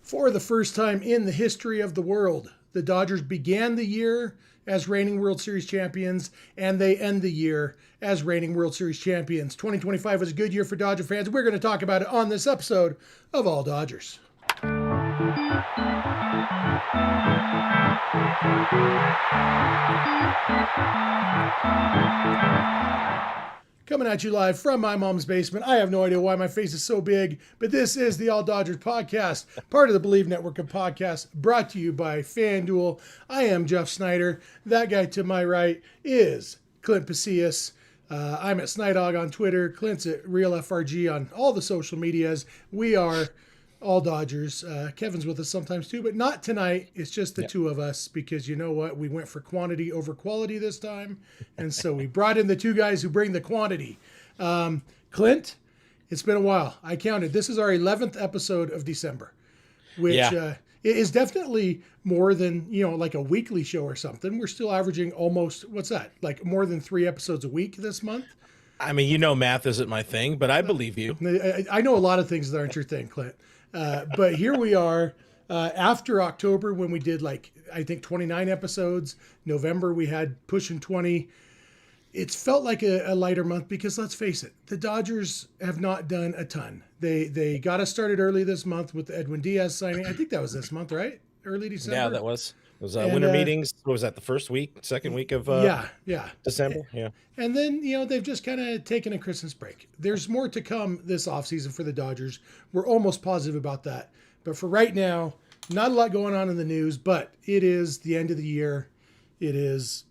For the first time in the history of the world, the Dodgers began the year as reigning World Series champions, and they end the year as reigning World Series champions. 2025 was a good year for Dodger fans. We're going to talk about it on this episode of All Dodgers. Coming at you live from my mom's basement. I have no idea why my face is so big, but this is the All Dodgers podcast, part of the Bleav Network of podcasts, brought to you by FanDuel. I am Jeff Snider. That guy to my right is Clint Pasillas. I'm at Snydog on Twitter. Clint's at RealFRG on all the social medias. We are All Dodgers. Kevin's with us sometimes too, but not tonight. It's just the two of us because you know what? We went for quantity over quality this time. And so we brought in the two guys who bring the quantity. Clint, it's been a while. I counted. This is our 11th episode of December, which is definitely more than, like a weekly show or something. We're still averaging almost, what's that? Like more than 3 episodes a week this month. I mean, math isn't my thing, but I believe you. I know a lot of things that aren't your thing, Clint. But here we are after October when we did I think 29 episodes. November we had pushing 20. It's felt like a lighter month because let's face it, the Dodgers have not done a ton. They got us started early this month with the Edwin Diaz signing. I think that was this month, right? Early December. Yeah, that was. It was winter meetings. What was that? The first week, second week of December? Yeah. And then, they've just kind of taken a Christmas break. There's more to come this offseason for the Dodgers. We're almost positive about that. But for right now, not a lot going on in the news, but it is the end of the year. It is,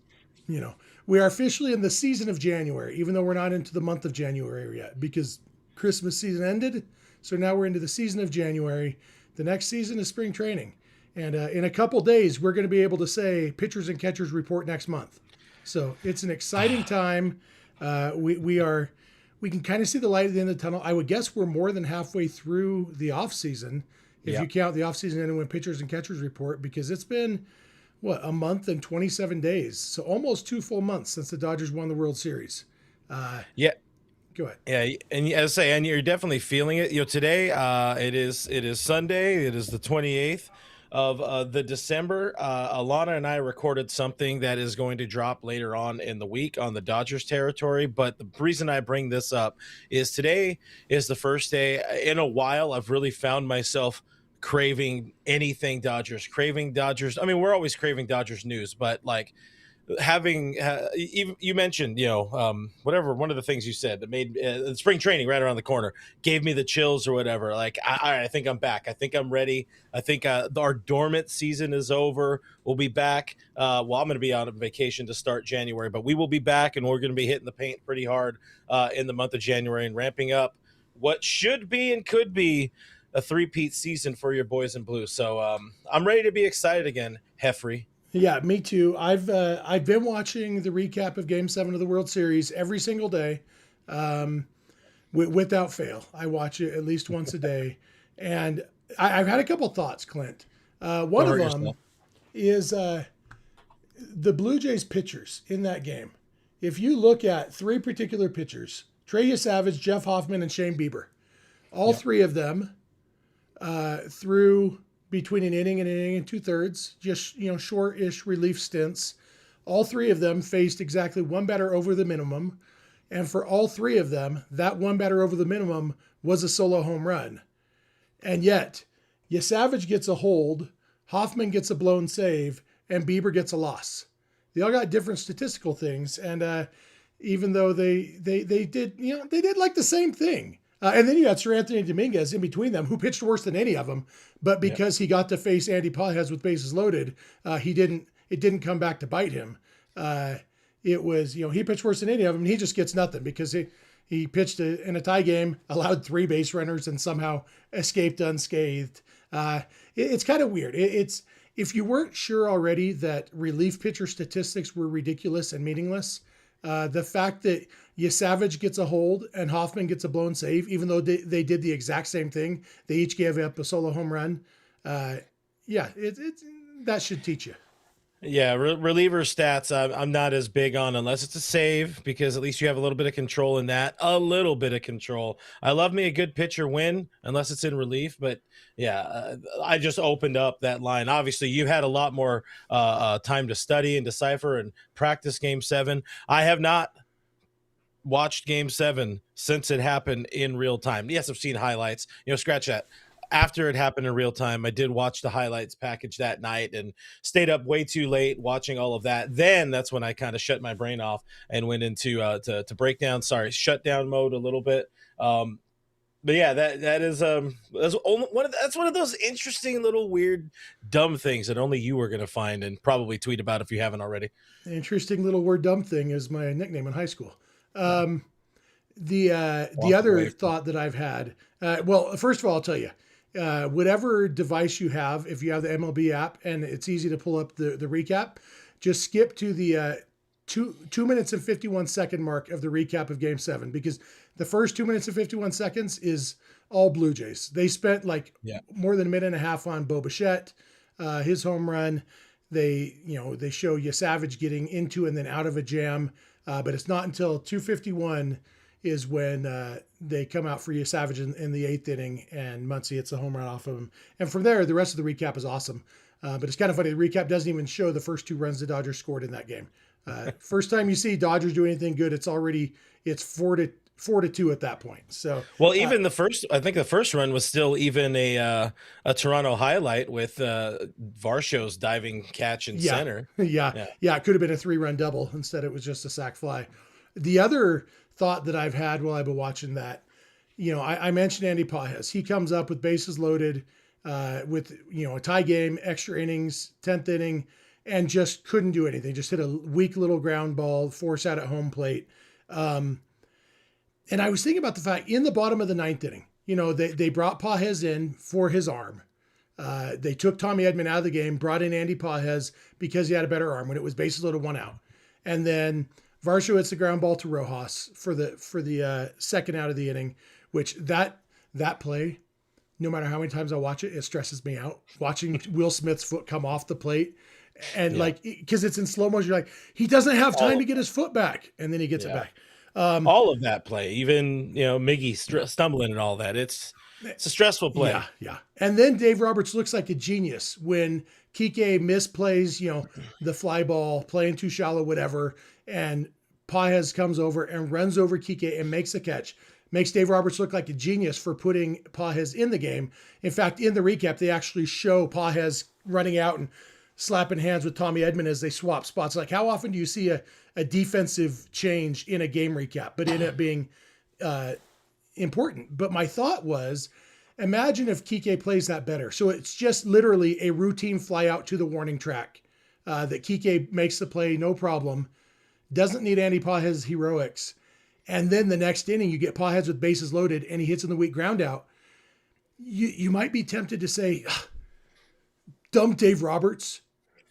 we are officially in the season of January, even though we're not into the month of January yet because Christmas season ended. So now we're into the season of January. The next season is spring training. And in a couple days, we're going to be able to say pitchers and catchers report next month. So it's an exciting time. We can kind of see the light at the end of the tunnel. I would guess we're more than halfway through the offseason if you count the offseason and when pitchers and catchers report, because it's been, a month and 27 days. So almost 2 full months since the Dodgers won the World Series. Yeah. Go ahead. Yeah, and as I say, and you're definitely feeling it. Today it is Sunday. It is the 28th. Of the December. Alana and I recorded something that is going to drop later on in the week on the Dodgers territory. But the reason I bring this up is today is the first day in a while I've really found myself craving anything Dodgers, craving Dodgers. I mean, we're always craving Dodgers news, but having even you mentioned whatever one of the things you said that made spring training right around the corner gave me the chills or whatever. I think I'm back. I think I'm ready. I think our dormant season is over. We'll be back. I'm going to be on vacation to start January, but we will be back and we're going to be hitting the paint pretty hard in the month of January and ramping up what should be and could be a three-peat season for your boys in blue. So I'm ready to be excited again, Heffrey. Yeah, me too. I've been watching the recap of Game 7 of the World Series every single day, without fail. I watch it at least once a day, and I've had a couple thoughts, Clint. One of them is the Blue Jays pitchers in that game. If you look at 3 particular pitchers, Trey Yesavage, Jeff Hoffman, and Shane Bieber, all 3 of them threw between an inning and 2/3, just, short-ish relief stints. All 3 of them faced exactly 1 batter over the minimum. And for all 3 of them, that 1 batter over the minimum was a solo home run. And yet, Yesavage gets a hold, Hoffman gets a blown save, and Bieber gets a loss. They all got different statistical things. And even though they did, they did the same thing. And then you had Sir Anthony Dominguez in between them, who pitched worse than any of them. But because he got to face Andy Pasillas with bases loaded, it didn't come back to bite him. It was, he pitched worse than any of them, and he just gets nothing because he pitched in a tie game, allowed 3 base runners, and somehow escaped unscathed. It's kind of weird. It's if you weren't sure already that relief pitcher statistics were ridiculous and meaningless, the fact that Yesavage gets a hold and Hoffman gets a blown save, even though they did the exact same thing, they each gave up a solo home run. That should teach you. Yeah, reliever stats, I'm not as big on unless it's a save, because at least you have a little bit of control in that. A little bit of control. I love me a good pitcher win, unless it's in relief. But yeah, I just opened up that line. Obviously, you had a lot more time to study and decipher and practice Game 7. I have not watched Game 7 since it happened in real time. Yes, I've seen highlights. Scratch that. After it happened in real time, I did watch the highlights package that night and stayed up way too late watching all of that. Then that's when I kind of shut my brain off and went into to breakdown. Sorry, shutdown mode a little bit. But yeah, that is that's one of those interesting little weird dumb things that only you were going to find and probably tweet about if you haven't already. The interesting little word "dumb thing" is my nickname in high school. The other thought that I've had, well, first of all, I'll tell you, whatever device you have, if you have the MLB app and it's easy to pull up the recap, just skip to the 2 minutes and 51 second mark of the recap of Game 7, because the first 2 minutes and 51 seconds is all Blue Jays. They spent more than a minute and a half on Bo Bichette, his home run. They show you Savage getting into and then out of a jam, but it's not until 2:51 is when they come out for you Savage in the 8th inning, and Muncy hits a home run off of him. And from there, the rest of the recap is awesome. But it's kind of funny. The recap doesn't even show the first 2 runs the Dodgers scored in that game. First time you see Dodgers do anything good, it's 4-2 at that point. So, well, even I think the first run was still even a Toronto highlight with Varsho's diving catch in center. Yeah. It could have been a 3-run double. Instead, it was just a sac fly. The other thought that I've had while I've been watching that, I mentioned Andy Pages. He comes up with bases loaded, with a tie game, extra innings, 10th inning, and just couldn't do anything. Just hit a weak little ground ball, force out at home plate. And I was thinking about the fact in the bottom of the 9th inning, they brought Pages in for his arm. They took Tommy Edman out of the game, brought in Andy Pages because he had a better arm when it was bases loaded, 1 out. And then Varsho hits the ground ball to Rojas for the second out of the inning, which that play, no matter how many times I watch it, it stresses me out. Watching Will Smith's foot come off the plate, and because it's in slow motion, you're like, he doesn't have time to get his foot back, and then he gets it back. All of that play, even Miggy stumbling and all that, it's a stressful play. Yeah. And then Dave Roberts looks like a genius when Kike misplays, the fly ball, playing too shallow, whatever, and Pages comes over and runs over Kike and makes the catch. Makes Dave Roberts look like a genius for putting Pages in the game. In fact, in the recap, they actually show Pages running out and slapping hands with Tommy Edman as they swap spots. Like, how often do you see a defensive change in a game recap, but in it being important? But my thought was, imagine if Kike plays that better. So it's just literally a routine fly out to the warning track that Kike makes the play, no problem. Doesn't need Andy Pages heroics. And then the next inning, you get Pages with bases loaded and he hits in the weak ground out. You might be tempted to say, dump Dave Roberts.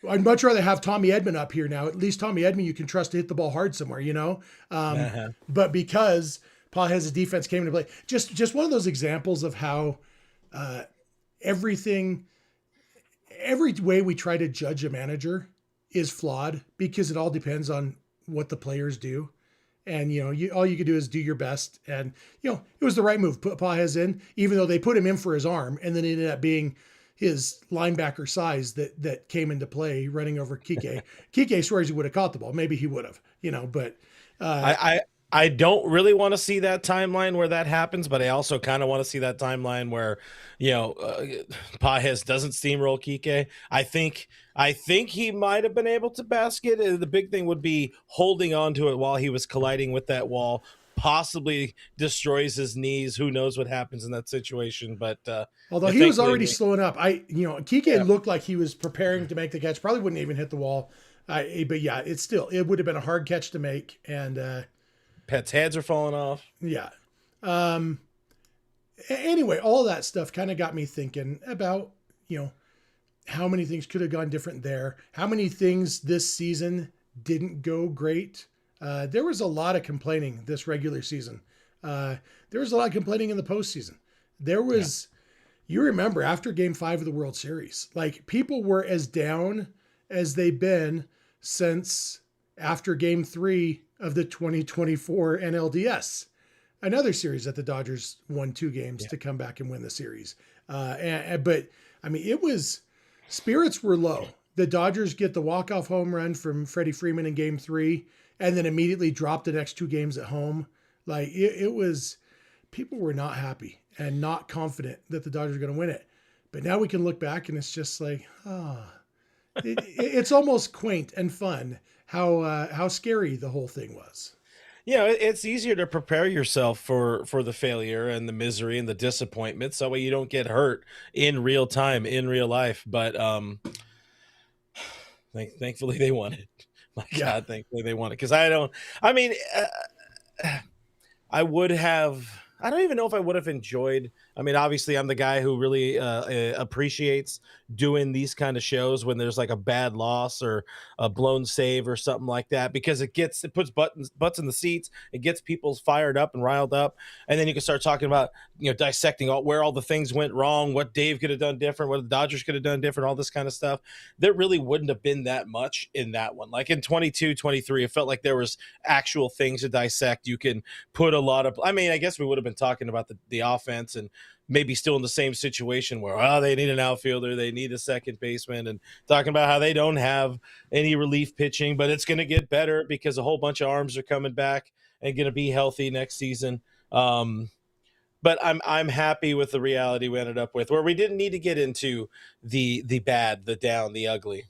I'd much rather have Tommy Edman up here now. At least Tommy Edman, you can trust to hit the ball hard somewhere, But because Pages' defense came into play, just one of those examples of how every way we try to judge a manager is flawed, because it all depends on what the players do. And, all you could do is do your best. And, it was the right move. Put Pages in, even though they put him in for his arm, and then it ended up being his linebacker size that came into play running over Kike. Kike swears he would have caught the ball. Maybe he would have, but I don't really want to see that timeline where that happens, but I also kind of want to see that timeline where, Pages doesn't steamroll Kike. I think he might have been able to basket. The big thing would be holding on to it while he was colliding with that wall, possibly destroys his knees. Who knows what happens in that situation? But although he was already slowing up, Kike looked like he was preparing to make the catch. Probably wouldn't even hit the wall. But yeah, it would have been a hard catch to make. And Pet's heads are falling off. Yeah. Anyway, all that stuff kind of got me thinking about, how many things could have gone different there. How many things this season didn't go great. There was a lot of complaining this regular season. There was a lot of complaining in the postseason. There was, you remember after Game 5 of the World Series, like people were as down as they've been since after Game 3 of the 2024 NLDS, another series that the Dodgers won 2 games to come back and win the series. But I mean, spirits were low. The Dodgers get the walk-off home run from Freddie Freeman in Game 3, and then immediately drop the next 2 games at home. Like it was, people were not happy and not confident that the Dodgers are going to win it. But now we can look back and it's just like, it's almost quaint and fun how scary the whole thing was. It's easier to prepare yourself for the failure and the misery and the disappointment, so that way you don't get hurt in real time, in real life. But thankfully they won it. My God, thankfully they won it. Because I don't even know if I would have enjoyed. I mean, obviously, I'm the guy who really appreciates doing these kind of shows when there's like a bad loss or a blown save or something like that, because it puts butts in the seats. It gets people fired up and riled up, and then you can start talking about dissecting where all the things went wrong, what Dave could have done different, what the Dodgers could have done different, all this kind of stuff. There really wouldn't have been that much in that one. Like in 22, 23, it felt like there was actual things to dissect. You can put a lot of. I mean, I guess we would have been talking about the offense and maybe still in the same situation where they need an outfielder, they need a second baseman, and talking about how they don't have any relief pitching, but it's going to get better because a whole bunch of arms are coming back and going to be healthy next season. But I'm happy with the reality we ended up with, where we didn't need to get into the bad, the down, the ugly.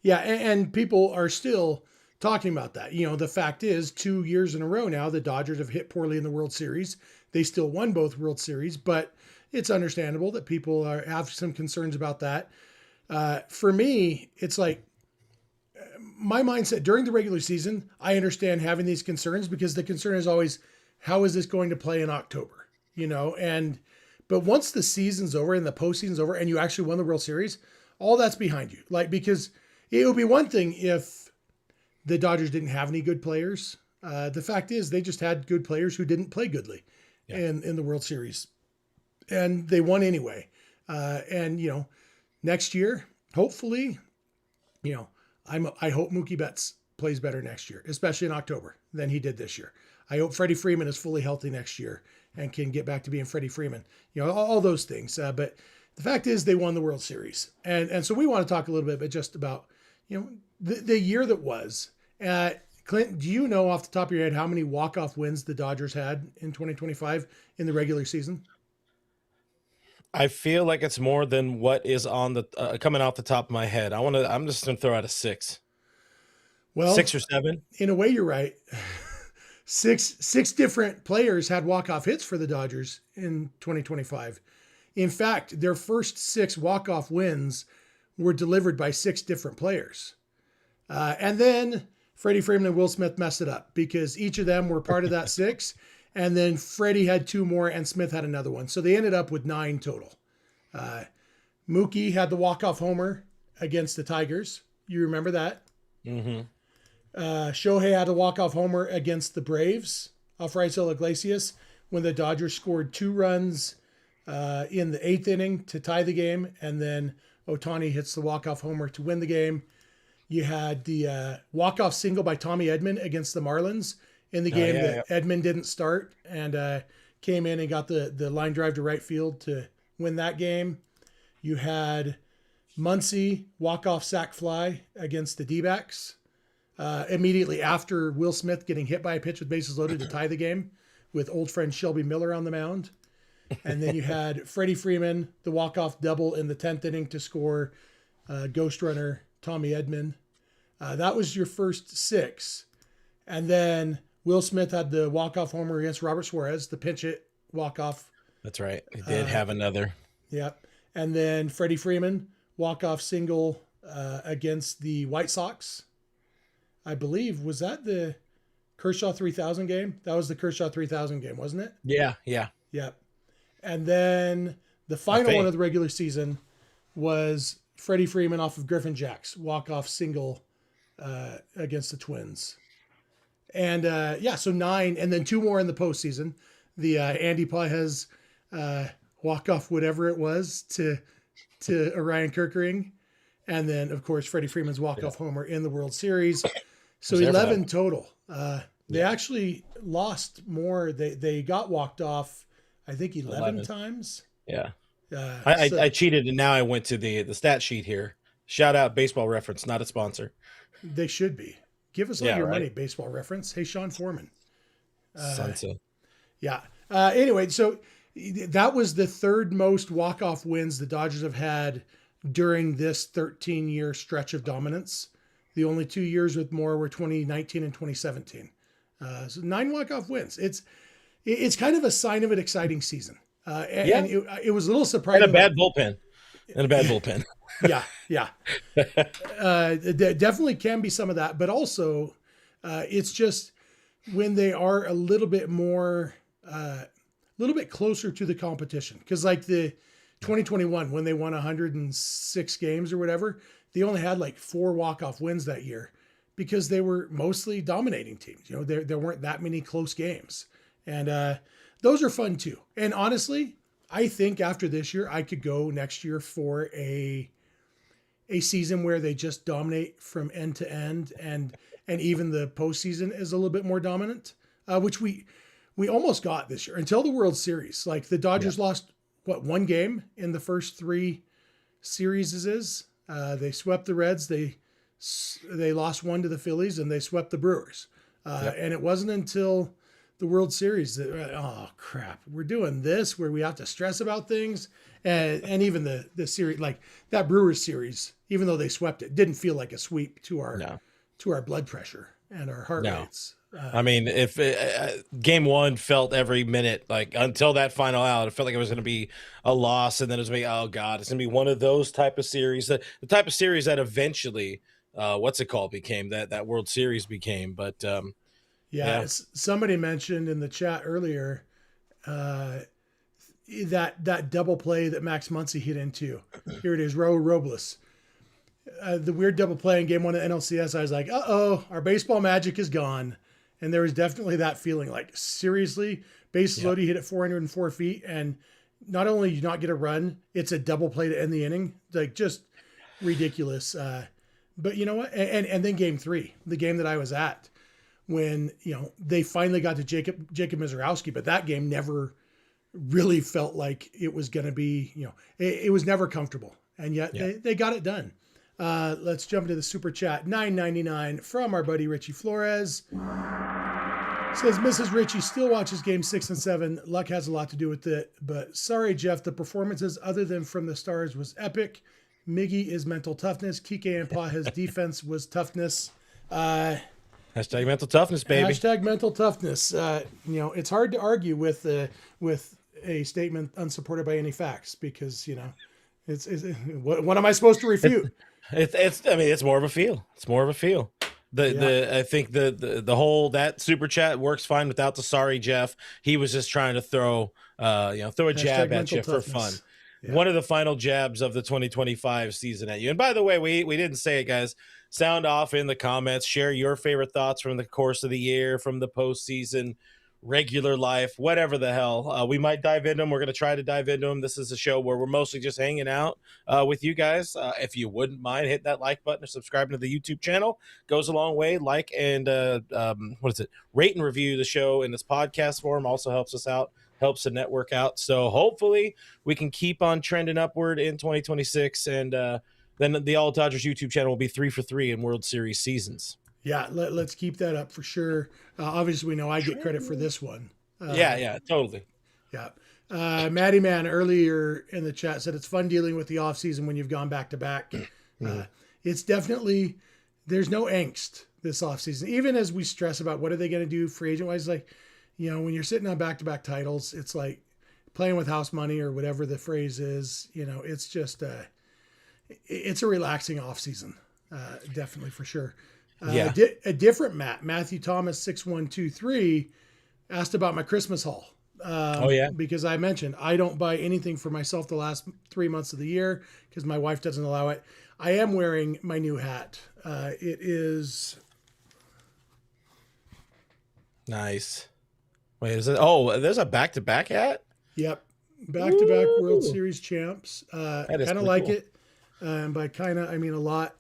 Yeah, and people are still talking about that. The fact is, 2 years in a row now, the Dodgers have hit poorly in the World Series. They still won both World Series, but it's understandable that people have some concerns about that. For me, it's like my mindset during the regular season, I understand having these concerns because the concern is always, how is this going to play in October? But once the season's over and the postseason's over and you actually won the World Series, all that's behind you. Like, because it would be one thing if the Dodgers didn't have any good players. The fact is they just had good players who didn't play goodly in the World Series. And they won anyway. Next year, hopefully, I hope Mookie Betts plays better next year, especially in October, than he did this year. I hope Freddie Freeman is fully healthy next year and can get back to being Freddie Freeman. All those things. But the fact is they won the World Series. And so we want to talk a little bit just about, the year that was. Clint, do you know off the top of your head how many walk-off wins the Dodgers had in 2025 in the regular season? I feel like it's more than what is on the coming off the top of my head. I'm just going to throw out a 6. Well, 6 or 7. In a way, you're right. Six different players had walk-off hits for the Dodgers in 2025. In fact, their first 6 walk-off wins were delivered by 6 different players. And then Freddie Freeman and Will Smith messed it up because each of them were part of that 6. And then Freddie had 2 more and Smith had another one. So they ended up with 9 total. Mookie had the walk-off homer against the Tigers. You remember that? Mm-hmm. Shohei had a walk-off homer against the Braves off Raisel Iglesias when the Dodgers scored 2 runs in the 8th inning to tie the game. And then Ohtani hits the walk-off homer to win the game. You had the walk-off single by Tommy Edman against the Marlins in the game that Edman didn't start and came in and got the line drive to right field to win that game. You had Muncy walk-off sac fly against the D-backs immediately after Will Smith getting hit by a pitch with bases loaded to tie the game with old friend Shelby Miller on the mound. And then you had Freddie Freeman, the walk-off double in the 10th inning to score ghost runner Tommy Edman. That was your first 6. And then Will Smith had the walk-off homer against Robert Suarez, the pinch hit walk-off. That's right. He did have another. Yep. And then Freddie Freeman, walk-off single against the White Sox. I believe, was that the Kershaw 3000 game? That was the Kershaw 3000 game, wasn't it? Yeah. Yep. And then the final one of the regular season was Freddie Freeman off of Griffin Jack's walk-off single against the Twins. And so 9, and then 2 more in the postseason. The Andy Pages walk-off whatever it was to Orion Kerkering. And then, of course, Freddie Freeman's walk-off homer in the World Series. So Was there for 11 that. total. They actually lost more. They got walked off, I think, 11 times. Yeah. So I cheated, and now I went to the stat sheet here. Shout out Baseball Reference, not a sponsor. they should be. Give us all Yeah, your right. money, Baseball Reference. Hey, Sean Foreman. Sunset. Yeah. Anyway, so that was the third most walk-off wins the Dodgers have had during this 13-year stretch of dominance. The only 2 years with more were 2019 and 2017. So 9 walk-off wins. It's kind of a sign of an exciting season. And it was a little surprising. And a bad bullpen. Yeah. There definitely can be some of that, but also it's just when they are a little bit more, a little bit closer to the competition. Because like the 2021, when they won 106 games or whatever, they only had like 4 walk-off wins that year because they were mostly dominating teams. You know, there weren't that many close games. And those are fun too. And honestly, I think after this year, I could go next year for a season where they just dominate from end to end, and even the postseason is a little bit more dominant, which we almost got this year until the World Series. Like the Dodgers lost one game in the first 3 series. They swept the Reds. They lost 1 to the Phillies, and they swept the Brewers. And it wasn't until the World Series that, oh crap, we're doing this where we have to stress about things. And even the series, like that Brewers series, even though they swept it, didn't feel like a sweep to our blood pressure and our heart rates. I mean, if game 1 felt every minute, like until that final out, it felt like it was going to be a loss. And then it was going to be, oh God, it's going to be one of those type of series, the type of series that eventually, became that World Series became. But somebody mentioned in the chat earlier that double play that Max Muncy hit into. Here it is, Raul Robles. The weird double play in game 1 of NLCS. I was like, our baseball magic is gone. And there was definitely that feeling like, seriously, bases loaded, you hit it 404 feet. And not only do you not get a run, it's a double play to end the inning. Like just ridiculous. But you know what? And then game 3, the game that I was at, when, you know, they finally got to Jacob Mizorowski, but that game never really felt like it was going to be, you know, it was never comfortable. And yet they got it done. Let's jump into the super chat. $9.99 from our buddy Richie Flores. Says Mrs. Richie still watches game 6 and 7. Luck has a lot to do with it, but sorry, Jeff, the performances other than from the Stars was epic. Miggy is mental toughness. Kike and Paja's defense was toughness. Hashtag mental toughness, baby. Hashtag mental toughness. You know, it's hard to argue with a statement unsupported by any facts because, you know, it's what am I supposed to refute? It's more of a feel. It's more of a feel. I think the whole that super chat works fine without the sorry Jeff. He was just trying to throw a jab at you for fun. Yeah. One of the final jabs of the 2025 season at you. And by the way, we didn't say it, guys. Sound off in the comments. Share your favorite thoughts from the course of the year, from the postseason, regular life, whatever the hell. We might dive into them. We're going to try to dive into them. This is a show where we're mostly just hanging out with you guys. If you wouldn't mind, hit that like button or subscribing to the YouTube channel. Goes a long way. Like and rate and review the show in this podcast form. Also helps us out. Helps the network out. So hopefully we can keep on trending upward in 2026. And then the All Dodgers YouTube channel will be 3 for 3 in World Series seasons. Yeah, let's keep that up for sure. Obviously, we know I get credit for this one. Yeah, totally. Yeah. Maddie Man earlier in the chat said it's fun dealing with the offseason when you've gone back to back. It's definitely, there's no angst this offseason. Even as we stress about what are they going to do free agent wise, like, you know, when you're sitting on back-to-back titles, it's like playing with house money or whatever the phrase is. You know, it's just it's a relaxing offseason, definitely for sure. A different Matthew Thomas 6123 asked about my Christmas haul. Because I mentioned I don't buy anything for myself the last 3 months of the year because my wife doesn't allow it. I am wearing my new hat. It is nice. Wait, is it? Oh, there's a back-to-back hat? Yep. Back-to-back World Series champs. Kind of like cool. it. And by kind of, I mean a lot.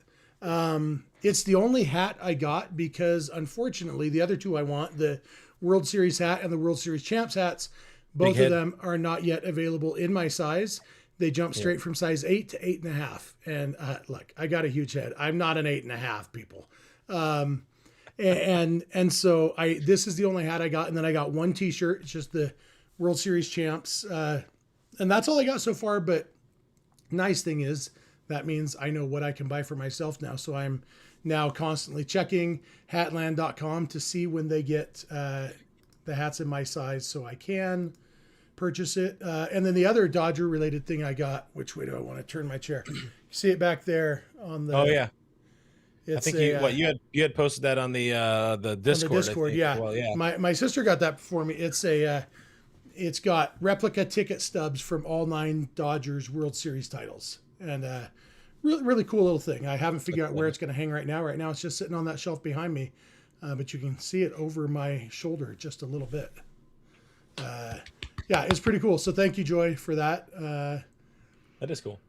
It's the only hat I got because, unfortunately, the other two I want, the World Series hat and the World Series Champs hats, both of them are not yet available in my size. They jump straight from size 8 to 8.5. And look, I got a huge head. I'm not an 8.5, people. And so this is the only hat I got. And then I got one t-shirt. It's just the World Series Champs. And that's all I got so far. But nice thing is that means I know what I can buy for myself now. So I'm now constantly checking hatland.com to see when they get the hats in my size so I can purchase it. And then the other Dodger related thing I got, which way do I want to turn my chair? You see it back there on the. Oh yeah. It's I think you had posted that on the Discord. On the Discord, yeah. Well, yeah. My sister got that for me. It's got replica ticket stubs from all 9 Dodgers World Series titles, and really really cool little thing. I haven't figured out where it's going to hang right now. Right now it's just sitting on that shelf behind me, but you can see it over my shoulder just a little bit. Yeah, it's pretty cool. So thank you, Joy, for that. That is cool.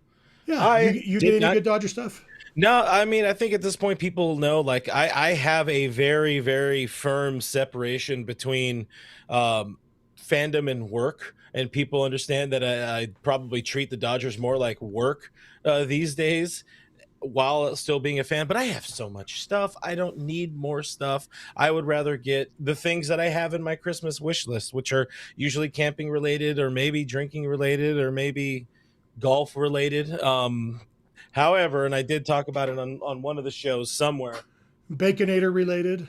Yeah, you did any good Dodger stuff? No, I mean, I think at this point people know, like, I have a very, very firm separation between fandom and work, and people understand that I probably treat the Dodgers more like work these days while still being a fan. But I have so much stuff. I don't need more stuff. I would rather get the things that I have in my Christmas wish list, which are usually camping related or maybe drinking related or maybe golf related. However, and I did talk about it on one of the shows somewhere. Baconator related.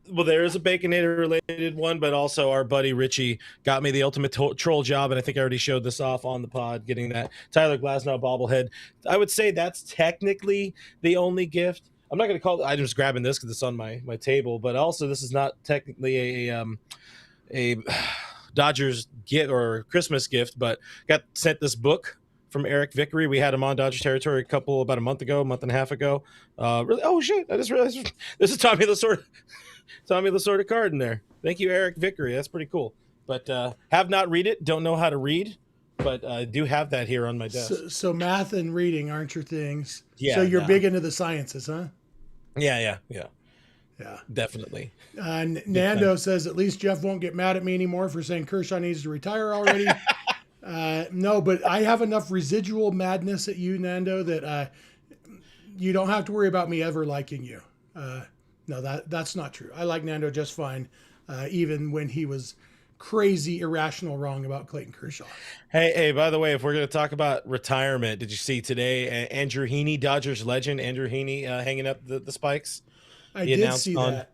Well, there is a Baconator related one, but also our buddy Richie got me the ultimate troll job, and I think I already showed this off on the pod, getting that Tyler Glasnow bobblehead. I would say that's technically the only gift. I'm not going to call it. I'm just grabbing this because it's on my table, but also this is not technically a Dodgers gift or Christmas gift, but got sent this book from Eric Vickery. We had him on Dodger Territory about a month and a half ago. Really? Oh shit! I just realized this is Tommy Lasorda card in there. Thank you, Eric Vickery. That's pretty cool. But have not read it. Don't know how to read, but I do have that here on my desk. So math and reading aren't your things. Yeah. So you're big into the sciences, huh? Yeah. Yeah, definitely. Nando says at least Jeff won't get mad at me anymore for saying Kershaw needs to retire already. No, but I have enough residual madness at you, Nando, that you don't have to worry about me ever liking you. No, that's not true. I like Nando just fine, even when he was crazy, irrational wrong about Clayton Kershaw. Hey, by the way, if we're going to talk about retirement, did you see today Andrew Heaney, Dodgers legend, Andrew Heaney hanging up the spikes? I did see that.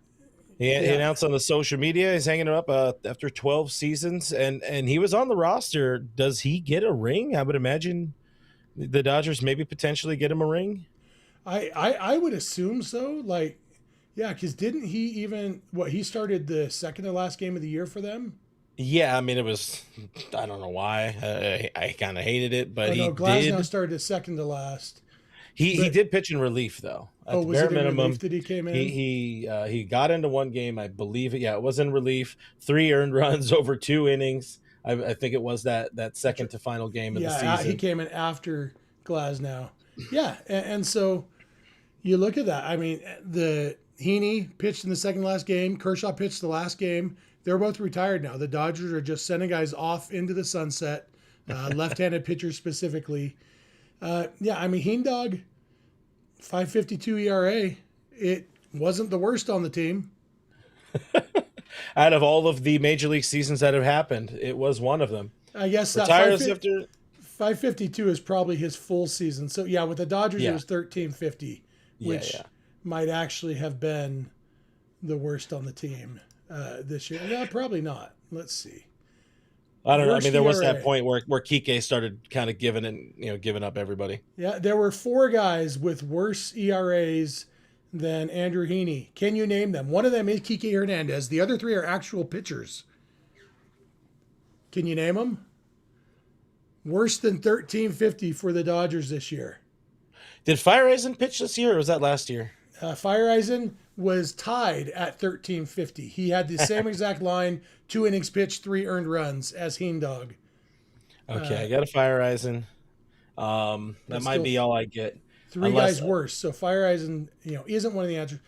He announced on the social media he's hanging it up after 12 seasons, and he was on the roster. Does he get a ring? I would imagine the Dodgers maybe potentially get him a ring. I would assume so. Like, yeah, because didn't he he started the second to last game of the year for them? Yeah, I mean, it was, I don't know why. I kind of hated it, but Glasnow started second to last. He did pitch in relief, though. At the was bare it in minimum, relief that he came in? He got into one game, I believe it. Yeah, it was in relief. 3 earned runs over 2 innings. I think it was that second to final game of the season. He came in after Glasnow. Yeah, and so you look at that. I mean, the Heaney pitched in the second last game. Kershaw pitched the last game. They're both retired now. The Dodgers are just sending guys off into the sunset, left-handed pitchers specifically. Yeah, I mean, Heendog, 5.52 ERA. It wasn't the worst on the team. Out of all of the major league seasons that have happened, it was one of them. I guess retires after 5.52 is probably his full season. So yeah, with the Dodgers it was 13.50, which might actually have been the worst on the team this year. No, probably not. Let's see. I don't know. I mean, there was that point where Kike started kind of giving up everybody. Yeah, there were 4 guys with worse ERAs than Andrew Heaney. Can you name them? One of them is Kike Hernandez. The other 3 are actual pitchers. Can you name them? Worse than 13.50 for the Dodgers this year. Did Fireisen pitch this year, or was that last year? Fireisen was tied at 13.50. He had the same exact line, 2 innings pitched, 3 earned runs as Heendog. Okay, I got a Fireisen. That might be all I get. Three guys worse. So Fireisen, isn't one of the answers.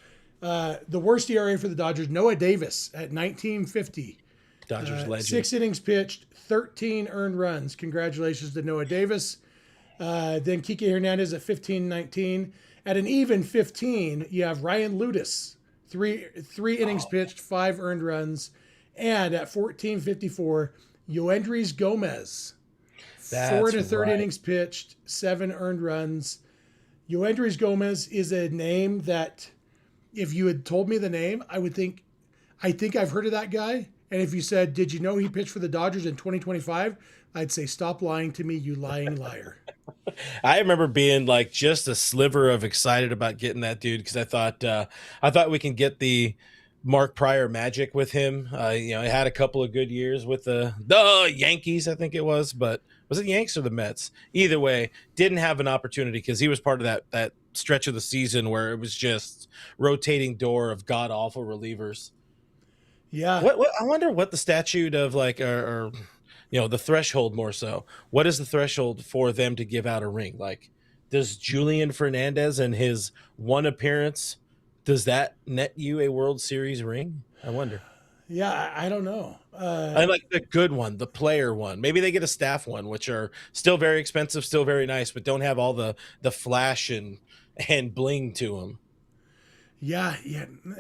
The worst ERA for the Dodgers, Noah Davis at 1950. Dodgers legend. 6 innings pitched, 13 earned runs. Congratulations to Noah Davis. Then Kike Hernandez at 15-19. At an even 15, you have Ryan Ludus. Three innings pitched, 5 earned runs. And at 14-54, Yoendrys Gomez. 4 1/3 innings pitched, 7 earned runs. Yoendrys Gomez is a name that, if you had told me the name, I think I've heard of that guy. And if you said, did you know he pitched for the Dodgers in 2025? I'd say, stop lying to me, you lying liar. I remember being like just a sliver of excited about getting that dude because I thought we can get the Mark Pryor magic with him. He had a couple of good years with the Yankees, I think it was, but was it the Yankees or the Mets? Either way, didn't have an opportunity because he was part of that stretch of the season where it was just rotating door of god awful relievers. Yeah. What I wonder what the statute of like or the threshold more so. What is the threshold for them to give out a ring? Like, does Julian Fernandez and his one appearance, does that net you a World Series ring? I wonder. Yeah, I don't know. I like the good one, the player one. Maybe they get a staff one, which are still very expensive, still very nice, but don't have all the flash and bling to them. Yeah.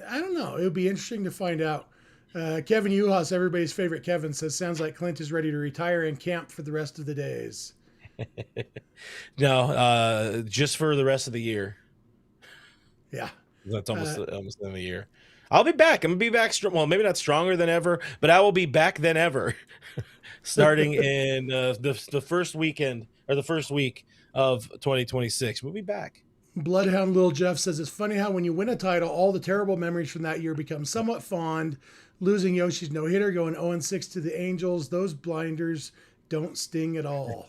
I don't know. It would be interesting to find out. Kevin Uhas, everybody's favorite Kevin, says, sounds like Clint is ready to retire and camp for the rest of the days. No, just for the rest of the year. Yeah. That's almost the end of the year. I'll be back. I'm going to be back. Well, maybe not stronger than ever, but I will be back than ever starting in the first weekend or the first week of 2026. We'll be back. Bloodhound Lil Jeff says, it's funny how when you win a title, all the terrible memories from that year become somewhat fond. Losing Yoshi's no-hitter, going 0-6 to the Angels, those blinders don't sting at all.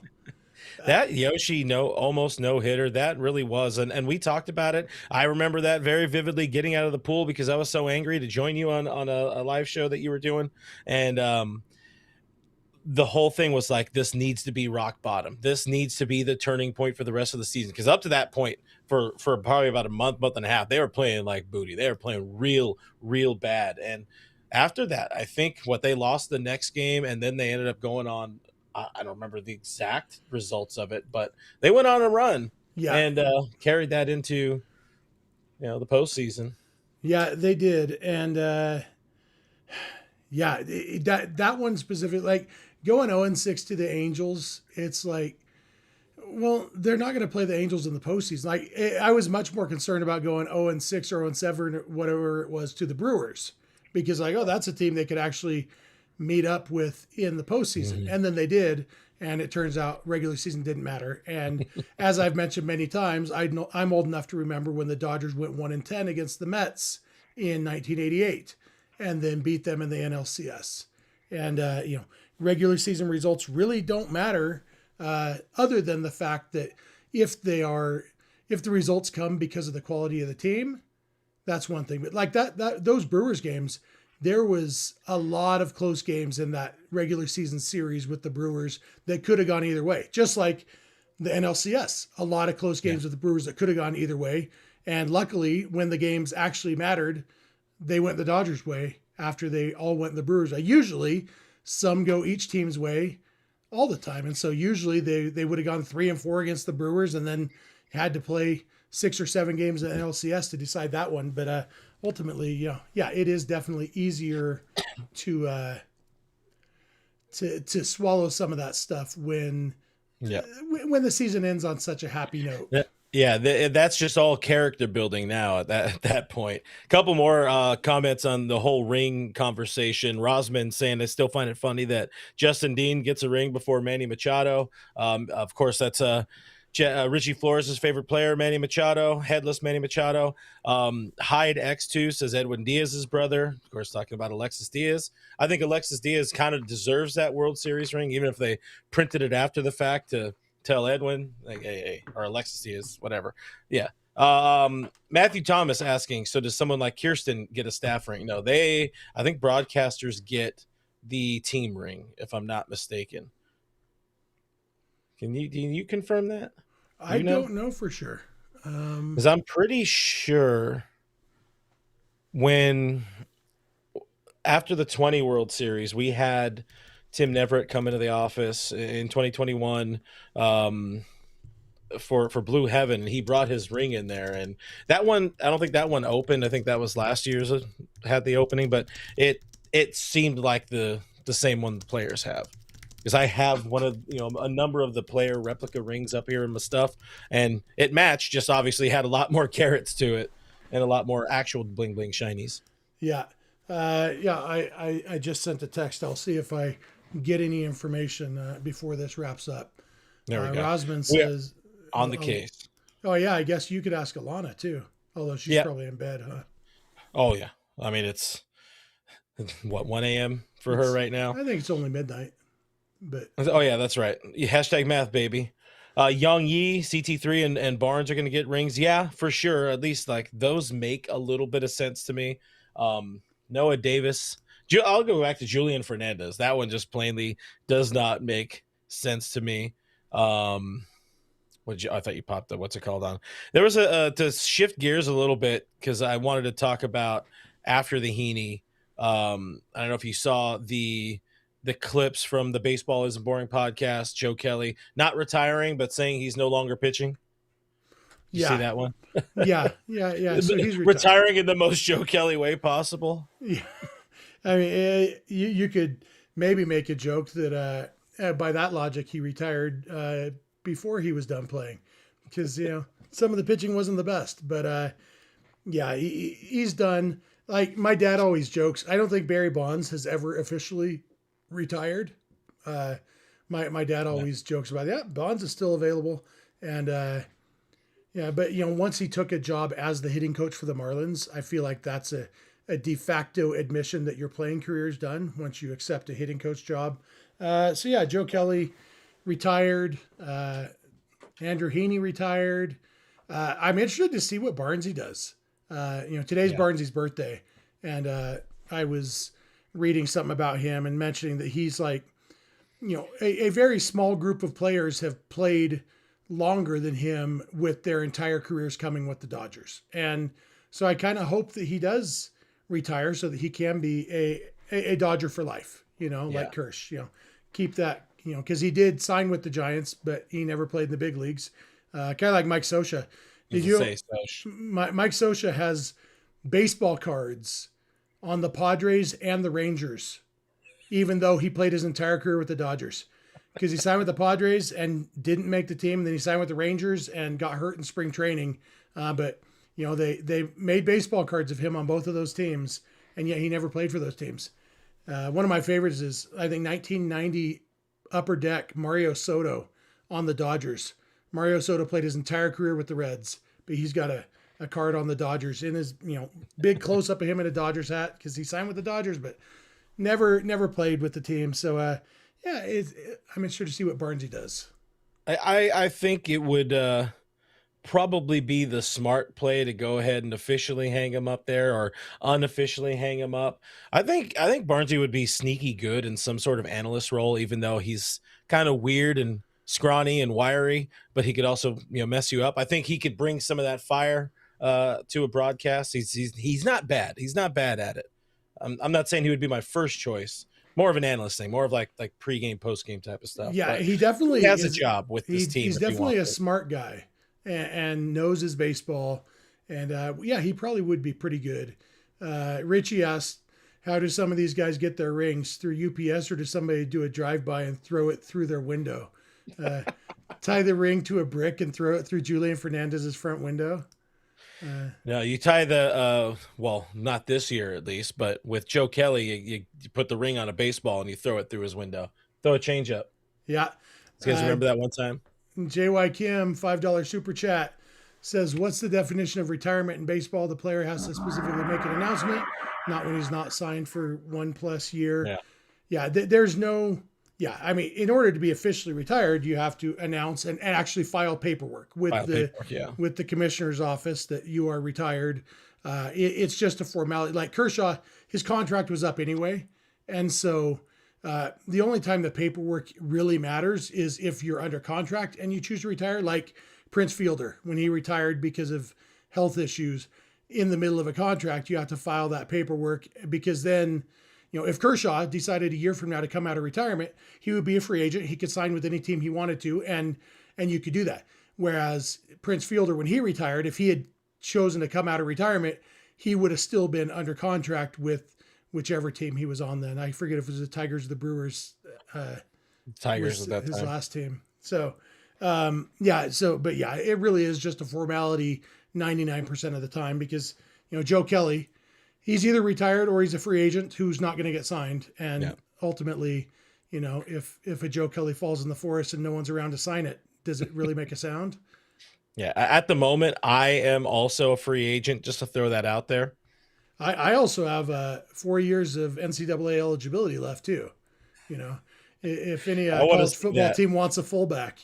That Yoshi almost no-hitter, that really was. And we talked about it. I remember that very vividly, getting out of the pool because I was so angry to join you on a live show that you were doing. And the whole thing was like, this needs to be rock bottom. This needs to be the turning point for the rest of the season. Because up to that point, for probably about a month and a half, they were playing like booty. They were playing real bad. And after that, I think they lost the next game, and then they ended up going on. I don't remember the exact results of it, but they went on a run and carried that into, the postseason. Yeah, they did. And that one specifically, like going 0-6 to the Angels, it's like, well, they're not going to play the Angels in the postseason. Like I was much more concerned about going 0-6 or 0-7 or whatever it was to the Brewers, because like, that's a team they could actually meet up with in the postseason. Mm-hmm. And then they did. And it turns out regular season didn't matter. And as I've mentioned many times, I'm old enough to remember when the Dodgers went 1-10 against the Mets in 1988 and then beat them in the NLCS. And, regular season results really don't matter other than the fact that if the results come because of the quality of the team, that's one thing. But like those Brewers games, there was a lot of close games in that regular season series with the Brewers that could have gone either way. Just like the NLCS, a lot of close games with the Brewers that could have gone either way. And luckily, when the games actually mattered, they went the Dodgers' way after they all went the Brewers' way. Usually, some go each team's way all the time. And so usually they would have gone 3-4 against the Brewers and then had to play 6 or 7 games in NLCS to decide that one. But ultimately, it is definitely easier to swallow some of that stuff when the season ends on such a happy note. Yeah, that's just all character building now at that point. A couple more comments on the whole ring conversation. Rosman saying, I still find it funny that Justin Dean gets a ring before Manny Machado. Of course, that's Richie Flores' favorite player, Manny Machado, headless Manny Machado. Hyde X2 says Edwin Diaz's brother, of course, talking about Alexis Diaz. I think Alexis Diaz kind of deserves that World Series ring, even if they printed it after the fact to tell Edwin, like, hey, or Alexis Diaz, whatever. Yeah. Matthew Thomas asking, so does someone like Kirsten get a staff ring? No, I think broadcasters get the team ring, if I'm not mistaken. Can you confirm that? I don't know for sure. Because I'm pretty sure when after the 20 World Series, we had Tim Neverett come into the office in 2021 for Blue Heaven. He brought his ring in there, and that one, I don't think that one opened. I think that was last year's had the opening, but it seemed like the same one the players have. Because I have one of a number of the player replica rings up here in my stuff, and it matched. Just obviously had a lot more carats to it, and a lot more actual bling bling shinies. Yeah. I just sent a text. I'll see if I get any information before this wraps up. There we go. Rosman says on the case. Oh yeah, I guess you could ask Alana too. Although she's probably in bed, huh? Oh yeah. I mean, it's what 1 a.m. for her right now. I think it's only midnight. But oh yeah, that's right. Hashtag math, baby. Young Yi, CT3, and Barnes are going to get rings. Yeah, for sure. At least like those make a little bit of sense to me. Noah Davis. I'll go back to Julian Fernandez. That one just plainly does not make sense to me. I thought you popped the what's it called on. There was to shift gears a little bit because I wanted to talk about after the Heaney. I don't know if you saw the clips from the Baseball Isn't Boring podcast. Joe Kelly not retiring, but saying he's no longer pitching. You see that one? Yeah. So he's retiring in the most Joe Kelly way possible. Yeah. I mean, you could maybe make a joke that by that logic, he retired before he was done playing because, some of the pitching wasn't the best. But, he's done. Like, my dad always jokes, I don't think Barry Bonds has ever officially retired. My dad always jokes about Bonds is still available. And, but once he took a job as the hitting coach for the Marlins, I feel like that's a de facto admission that your playing career is done once you accept a hitting coach job. Joe Kelly retired. Andrew Heaney retired. I'm interested to see what Barnesy does. Today's Barnesy's birthday, and I was reading something about him and mentioning that he's like, a very small group of players have played longer than him with their entire careers coming with the Dodgers. And so I kind of hope that he does retire so that he can be a Dodger for life, like Kirsch, keep that, because he did sign with the Giants, but he never played in the big leagues. Kind of like Mike Scioscia. Mike Scioscia has baseball cards on the Padres and the Rangers, even though he played his entire career with the Dodgers. Because he signed with the Padres and didn't make the team. And then he signed with the Rangers and got hurt in spring training. But they made baseball cards of him on both of those teams, and yet he never played for those teams. One of my favorites is, I think, 1990 Upper Deck Mario Soto on the Dodgers. Mario Soto played his entire career with the Reds, but he's got a card on the Dodgers in his, big close up of him in a Dodgers hat because he signed with the Dodgers, but never played with the team. So, I'm interested to see what Barnesy does. I think it would probably be the smart play to go ahead and officially hang him up there or unofficially hang him up. I think Barnesy would be sneaky good in some sort of analyst role, even though he's kind of weird and scrawny and wiry, but he could also mess you up. I think he could bring some of that fire to a broadcast. He's not bad. He's not bad at it. I'm not saying he would be my first choice. More of an analyst thing, more of like pregame, postgame type of stuff. Yeah, he definitely has a job with this team. He's definitely a smart guy and knows his baseball. And he probably would be pretty good. Richie asked, how do some of these guys get their rings? Through UPS, or does somebody do a drive-by and throw it through their window? Tie the ring to a brick and throw it through Julian Fernandez's front window? No, you tie the not this year at least, but with Joe Kelly, you put the ring on a baseball and you throw it through his window. Throw a change up. Yeah. You guys remember that one time? JY Kim, $5 super chat, says, what's the definition of retirement in baseball? The player has to specifically make an announcement, not when he's not signed for 1+ year. There's no... Yeah, I mean, in order to be officially retired, you have to announce and actually file paperwork with the commissioner's office that you are retired. It's just a formality. Like Kershaw, his contract was up anyway, and so the only time the paperwork really matters is if you're under contract and you choose to retire. Like Prince Fielder, when he retired because of health issues in the middle of a contract, you have to file that paperwork because then, if Kershaw decided a year from now to come out of retirement, he would be a free agent. He could sign with any team he wanted to, and you could do that. Whereas Prince Fielder, when he retired, if he had chosen to come out of retirement, he would have still been under contract with whichever team he was on then. I forget if it was the Tigers or the Brewers. Tigers at that his time. last team. So, it really is just a formality 99% of the time because, Joe Kelly, he's either retired or he's a free agent who's not going to get signed. And ultimately, if a Joe Kelly falls in the forest and no one's around to sign it, does it really make a sound? Yeah. At the moment, I am also a free agent, just to throw that out there. I also have 4 years of NCAA eligibility left too. If any college football team wants a fullback,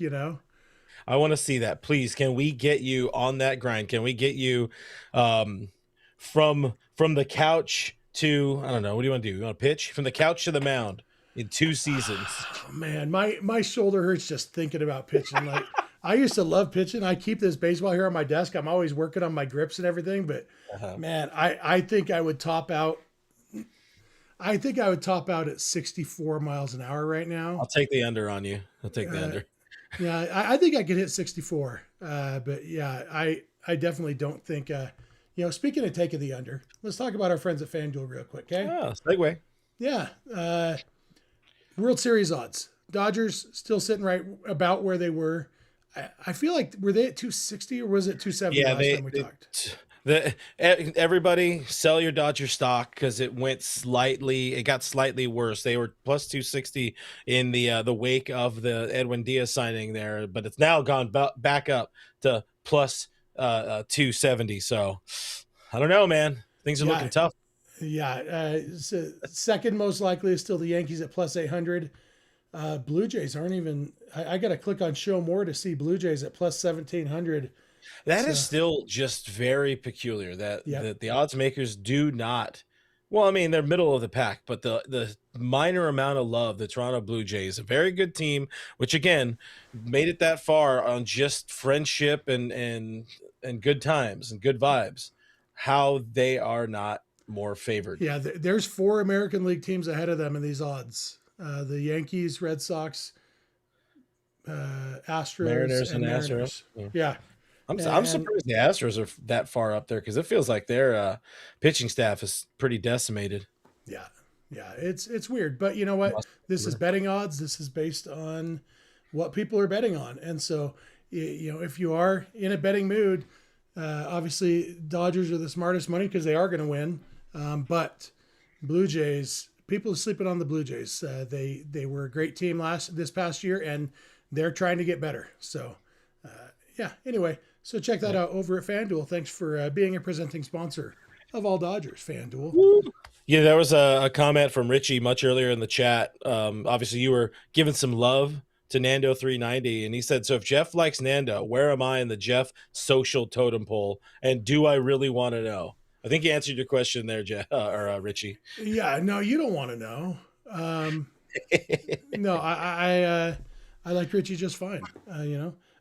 I want to see that. Please, can we get you on that grind? Can we get you from the couch to, I don't know, what do you want to do? You want to pitch? From the couch to the mound in 2 seasons. Oh, man, my shoulder hurts just thinking about pitching. Like I used to love pitching. I keep this baseball here on my desk. I'm always working on my grips and everything, but man, I think I would top out. I think I would top out at 64 miles an hour right now. I'll take the under on you. I'll take the under. Yeah, I think I could hit 64. But yeah, I definitely don't think, speaking of taking the under, let's talk about our friends at FanDuel real quick, okay? Oh, segue. Yeah. World Series odds. Dodgers still sitting right about where they were. I feel like, were they at 260 or was it 270 last time we talked? Everybody sell your Dodger stock because it got slightly worse. They were plus 260 in the wake of the Edwin Diaz signing there, but it's now gone back up to plus 270. So I don't know, man. Things are looking tough. Yeah. So second most likely is still the Yankees at plus 800. Blue Jays aren't even. I got to click on show more to see Blue Jays at plus 1700. That is still just very peculiar that the odds makers do not. Well, I mean, they're middle of the pack, but the minor amount of love, the Toronto Blue Jays, a very good team, which again made it that far on just friendship and good times and good vibes, how they are not more favored. Yeah, there's 4 American League teams ahead of them in these odds. The Yankees, Red Sox, Astros, Mariners and Mariners. Astros. Yeah. I'm surprised the Astros are that far up there because it feels like their pitching staff is pretty decimated. Yeah, it's weird, but you know what? This is betting odds. This is based on what people are betting on, and so if you are in a betting mood, obviously Dodgers are the smartest money because they are going to win. But Blue Jays, people are sleeping on the Blue Jays. They were a great team this past year, and they're trying to get better. So anyway. So check that out over at FanDuel. Thanks for being a presenting sponsor of all Dodgers, FanDuel. Yeah, there was a comment from Richie much earlier in the chat. Obviously, you were giving some love to Nando 390, and he said, so if Jeff likes Nando, where am I in the Jeff social totem pole, and do I really want to know? I think you answered your question there, Jeff or Richie. Yeah, no, you don't want to know. No, I like Richie just fine,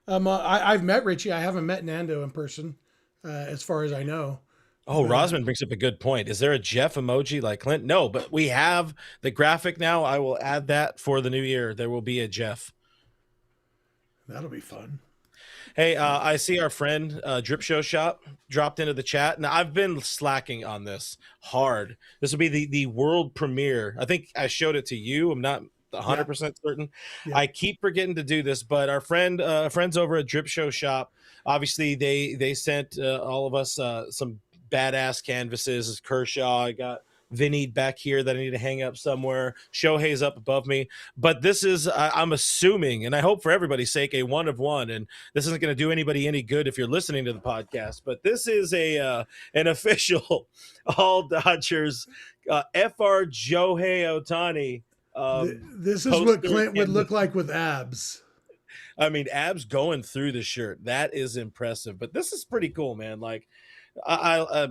I've met Richie. I haven't met Nando in person, as far as I know. Oh, Rosman brings up a good point. Is there a Jeff emoji like Clint? No, but we have the graphic now. I will add that for the new year. There will be a Jeff. That'll be fun. Hey, I see our friend Drip Show Shop dropped into the chat. Now, I've been slacking on this hard. This will be the world premiere. I think I showed it to you. I'm not 100% certain. Yeah. I keep forgetting to do this, but our friends over at Drip Show Shop, obviously they sent all of us some badass canvases. Kershaw, I got Vinny back here that I need to hang up somewhere. Shohei's up above me, but this is I'm assuming, and I hope for everybody's sake, a 1 of 1. And this isn't going to do anybody any good if you're listening to the podcast, but this is an official all Dodgers FR Shohei Ohtani. This is what Clint would look like with abs. I mean, abs going through the shirt. That is impressive. But this is pretty cool, man. Like, I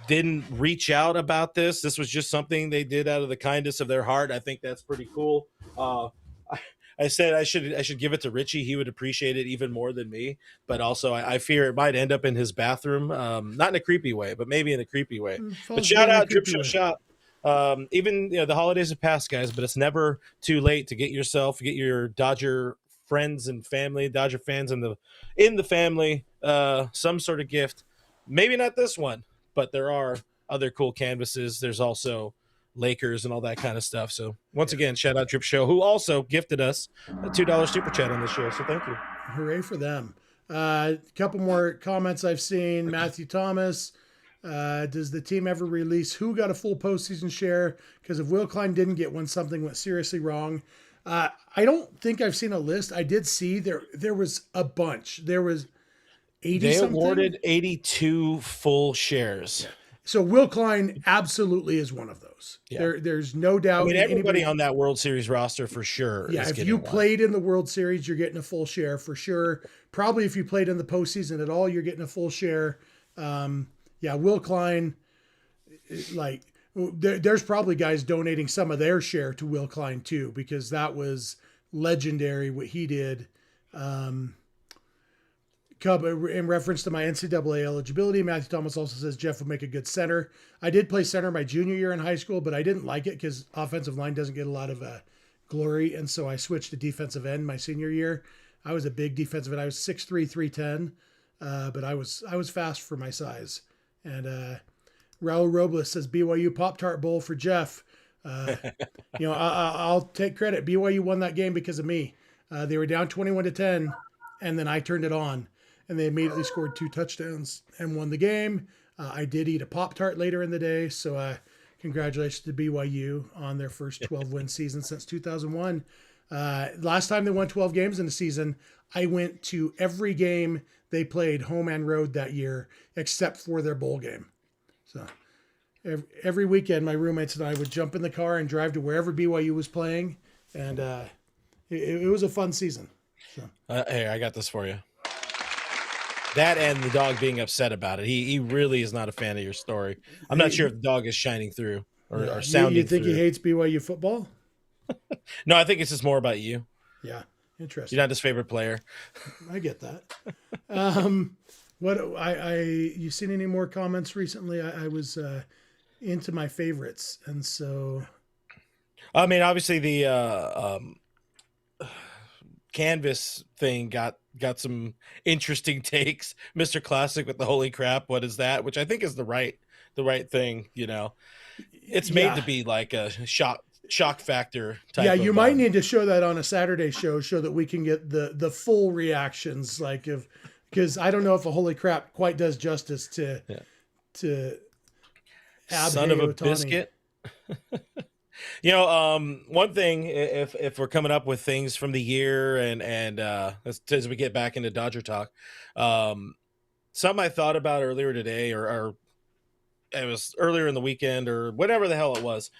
didn't reach out about this. This was just something they did out of the kindness of their heart. I think that's pretty cool. I I said I should give it to Richie. He would appreciate it even more than me. But also, I fear it might end up in his bathroom, not in a creepy way, but maybe in a creepy way. But shout out Drip Show Shop. Even the holidays have passed, guys, but it's never too late to get your Dodger friends and family, Dodger fans in the family, some sort of gift. Maybe not this one, but there are other cool canvases. There's also Lakers and all that kind of stuff. So once again, shout out Drip Show, who also gifted us a $2 super chat on the show. So thank you. Hooray for them. A couple more comments I've seen. Matthew Thomas, does the team ever release who got a full postseason share? Because if Will Klein didn't get one, something went seriously wrong. I don't think I've seen a list. I did see there was a bunch. There was 80 They something. awarded 82 full shares. So Will Klein absolutely is one of those. Yeah. There's no doubt. I mean, everybody on that World Series roster for sure. Yeah, if you played in the World Series, you're getting a full share for sure. Probably if you played in the postseason at all, you're getting a full share. Will Klein, like there's probably guys donating some of their share to Will Klein too, because that was legendary what he did. Cub, in reference to my NCAA eligibility, Matthew Thomas also says Jeff would make a good center. I did play center my junior year in high school, but I didn't like it because offensive line doesn't get a lot of glory, and so I switched to defensive end my senior year. I was a big defensive end. I was 6'3", 310, but I was fast for my size. And Raul Robles says BYU Pop-Tart Bowl for Jeff. I'll take credit. BYU won that game because of me. They were down 21-10, and then I turned it on. And they immediately scored 2 touchdowns and won the game. I did eat a Pop-Tart later in the day, so congratulations to BYU on their first 12-win season since 2001. Last time they won 12 games in a season, I went to every game they played home and road that year except for their bowl game. So every weekend, my roommates and I would jump in the car and drive to wherever BYU was playing, and it was a fun season. So. Hey, I got this for you. That and the dog being upset about it. He really is not a fan of your story. I'm not sure if the dog is shining through or sounding You think through. He hates BYU football? No, I think it's just more about you. Yeah, interesting. You're not his favorite player. I get that. You seen any more comments recently? I was into my favorites, and so. I mean, obviously the canvas thing got some interesting takes. Mr. Classic with the holy crap, what is that? Which I think is the right thing, It's made to be like a shock factor type. Yeah, you might need to show that on a Saturday show so that we can get the full reactions, because I don't know if a holy crap quite does justice to son of a Ohtani. biscuit. One thing, if we're coming up with things from the year and as we get back into Dodger talk, something I thought about earlier today, or it was earlier in the weekend, or whatever the hell it was.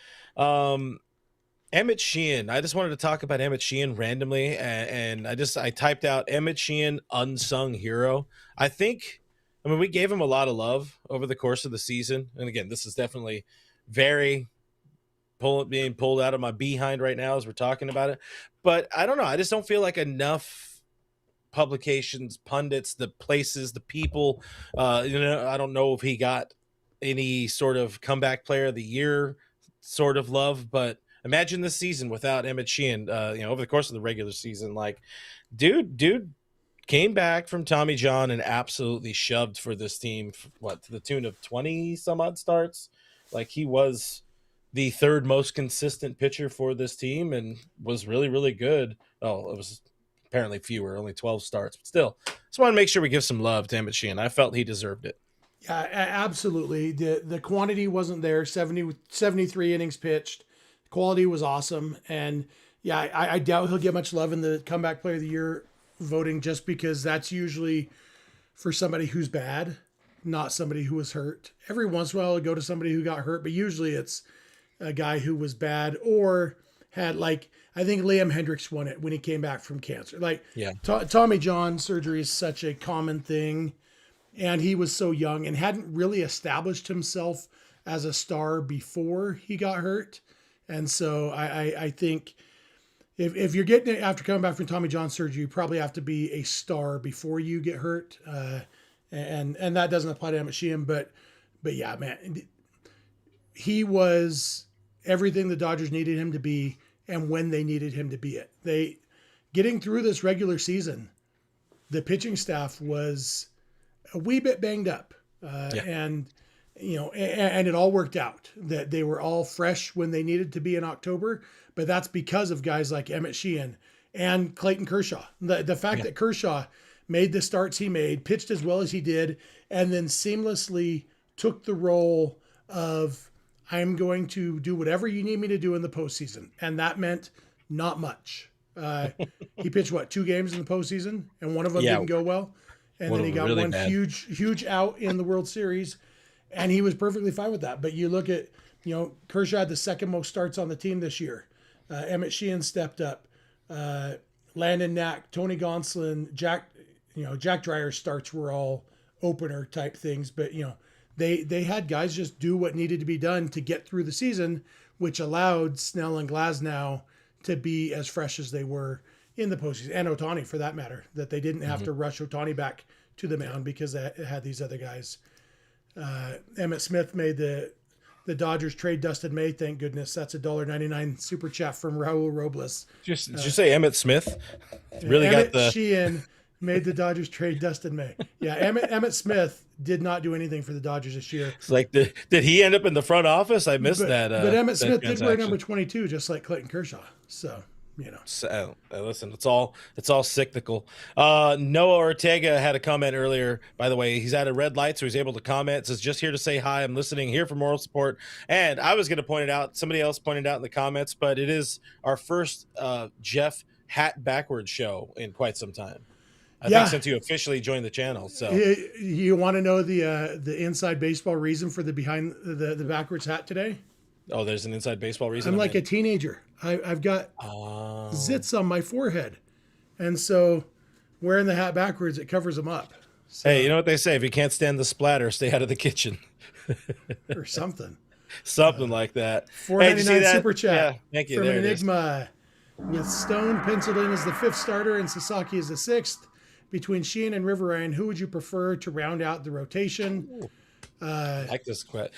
Emmett Sheehan. I just wanted to talk about Emmett Sheehan randomly, and I typed out Emmett Sheehan unsung hero. I mean, we gave him a lot of love over the course of the season, and again, this is definitely very being pulled out of my behind right now as we're talking about it. But I don't know. I just don't feel like enough publications, pundits, the places, the people, I don't know if he got any sort of comeback player of the year sort of love, but imagine this season without Emmett Sheehan, over the course of the regular season, like dude came back from Tommy John and absolutely shoved for this team, to the tune of 20 some odd starts. Like, he was the third most consistent pitcher for this team and was really, really good. Oh, it was apparently fewer, only 12 starts, but still, just want to make sure we give some love to Emmett Sheehan. I felt he deserved it. Yeah, absolutely. The quantity wasn't there. 73 innings pitched. The quality was awesome. And yeah, I doubt he'll get much love in the comeback player of the year voting, just because that's usually for somebody who's bad, not somebody who was hurt. Every once in a while it'll go to somebody who got hurt, but usually it's a guy who was bad or had, like, I think Liam Hendricks won it when he came back from cancer. Like, yeah, Tommy John surgery is such a common thing, and he was so young and hadn't really established himself as a star before he got hurt. And so I think if you're getting it after coming back from Tommy John surgery, you probably have to be a star before you get hurt. And that doesn't apply to Emmett Sheehan, but yeah, man, he was everything the Dodgers needed him to be, and when they needed him to be it. They getting through this regular season, the pitching staff was a wee bit banged up, and it all worked out. That they were all fresh when they needed to be in October, but that's because of guys like Emmett Sheehan and Clayton Kershaw. The fact that Kershaw made the starts he made, pitched as well as he did, and then seamlessly took the role of, I'm going to do whatever you need me to do in the postseason. And that meant not much. He pitched, 2 games in the postseason, and one of them didn't go well. And then he got really one huge out in the World Series, and he was perfectly fine with that. But you look at, Kershaw had the second most starts on the team this year. Emmett Sheehan stepped up. Landon Knack, Tony Gonsolin, Jack Dreyer's starts were all opener type things, but they had guys just do what needed to be done to get through the season, which allowed Snell and Glasnow to be as fresh as they were in the postseason, and Ohtani for that matter, that they didn't have to rush Ohtani back to the mound because they had these other guys. Emmett Smith made the Dodgers trade Dustin May. Thank goodness. That's $1.99 super chat from Raul Robles. Did you say Emmett Smith? Emmett Sheehan made the Dodgers trade Dustin May. Yeah, Emmett Smith did not do anything for the Dodgers this year. It's like, did he end up in the front office? I missed that. But Emmett Smith did wear number 22, just like Clayton Kershaw. So, So, listen, it's all cyclical. Noah Ortega had a comment earlier. By the way, he's at a red light, so he's able to comment. Says, just here to say hi. I'm listening here for moral support. And I was going to point it out. Somebody else pointed out in the comments, but it is our first Jeff hat backwards show in quite some time. I think since you officially joined the channel. So you want to know the inside baseball reason for the behind the backwards hat today? Oh, there's an inside baseball reason. I'm like a teenager. I've got zits on my forehead, and so wearing the hat backwards, it covers them up. So, hey, you know what they say? If you can't stand the splatter, stay out of the kitchen, or something. Something like that. $4.99 super chat. Yeah, thank you. From Enigma, with Stone penciled in as the 5th starter and Sasaki as the 6th. Between Sheehan and Riverine, who would you prefer to round out the rotation? I like this question.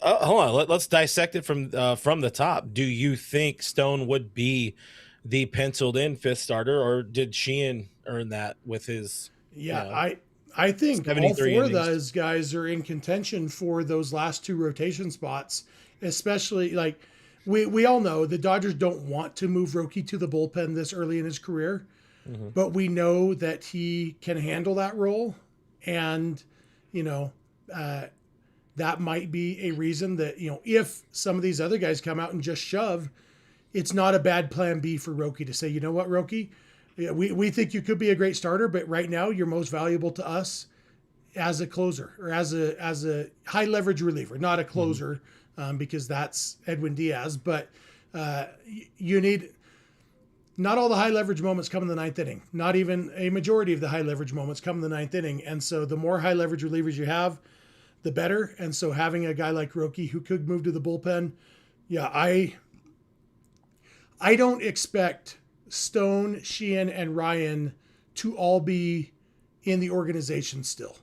Hold on. Let's dissect it from the top. Do you think Stone would be the penciled in 5th starter, or did Sheehan earn that with his? I think all 4 of those guys are in contention for those last 2 rotation spots, especially like we all know the Dodgers don't want to move Roki to the bullpen this early in his career. But we know that he can handle that role, and that might be a reason that if some of these other guys come out and just shove, it's not a bad plan B for Roki to say, you know what, Roki, we think you could be a great starter, but right now you're most valuable to us as a closer or as a high leverage reliever, not a closer, because that's Edwin Diaz, but you need. Not all the high leverage moments come in the 9th inning. Not even a majority of the high leverage moments come in the 9th inning. And so the more high leverage relievers you have, the better. And so having a guy like Roki who could move to the bullpen, I don't expect Stone, Sheehan, and Ryan to all be in the organization still.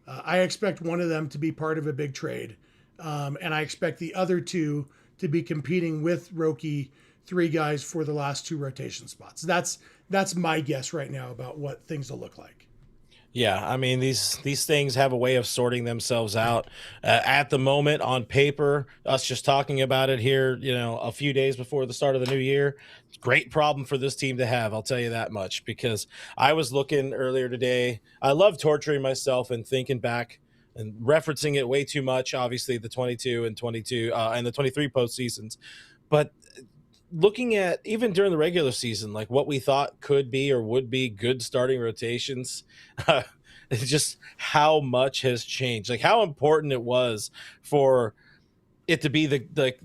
I expect one of them to be part of a big trade. And I expect the other 2 to be competing with Roki, 3 guys for the last 2 rotation spots. That's my guess right now about what things will look like. Yeah, I mean these things have a way of sorting themselves out. At the moment, on paper, us just talking about it here, a few days before the start of the new year, great problem for this team to have. I'll tell you that much, because I was looking earlier today. I love torturing myself and thinking back and referencing it way too much. Obviously, the 22 and 22 and the 23 postseasons, but looking at even during the regular season, like what we thought could be or would be good starting rotations, it's just how much has changed. Like how important it was for it to be the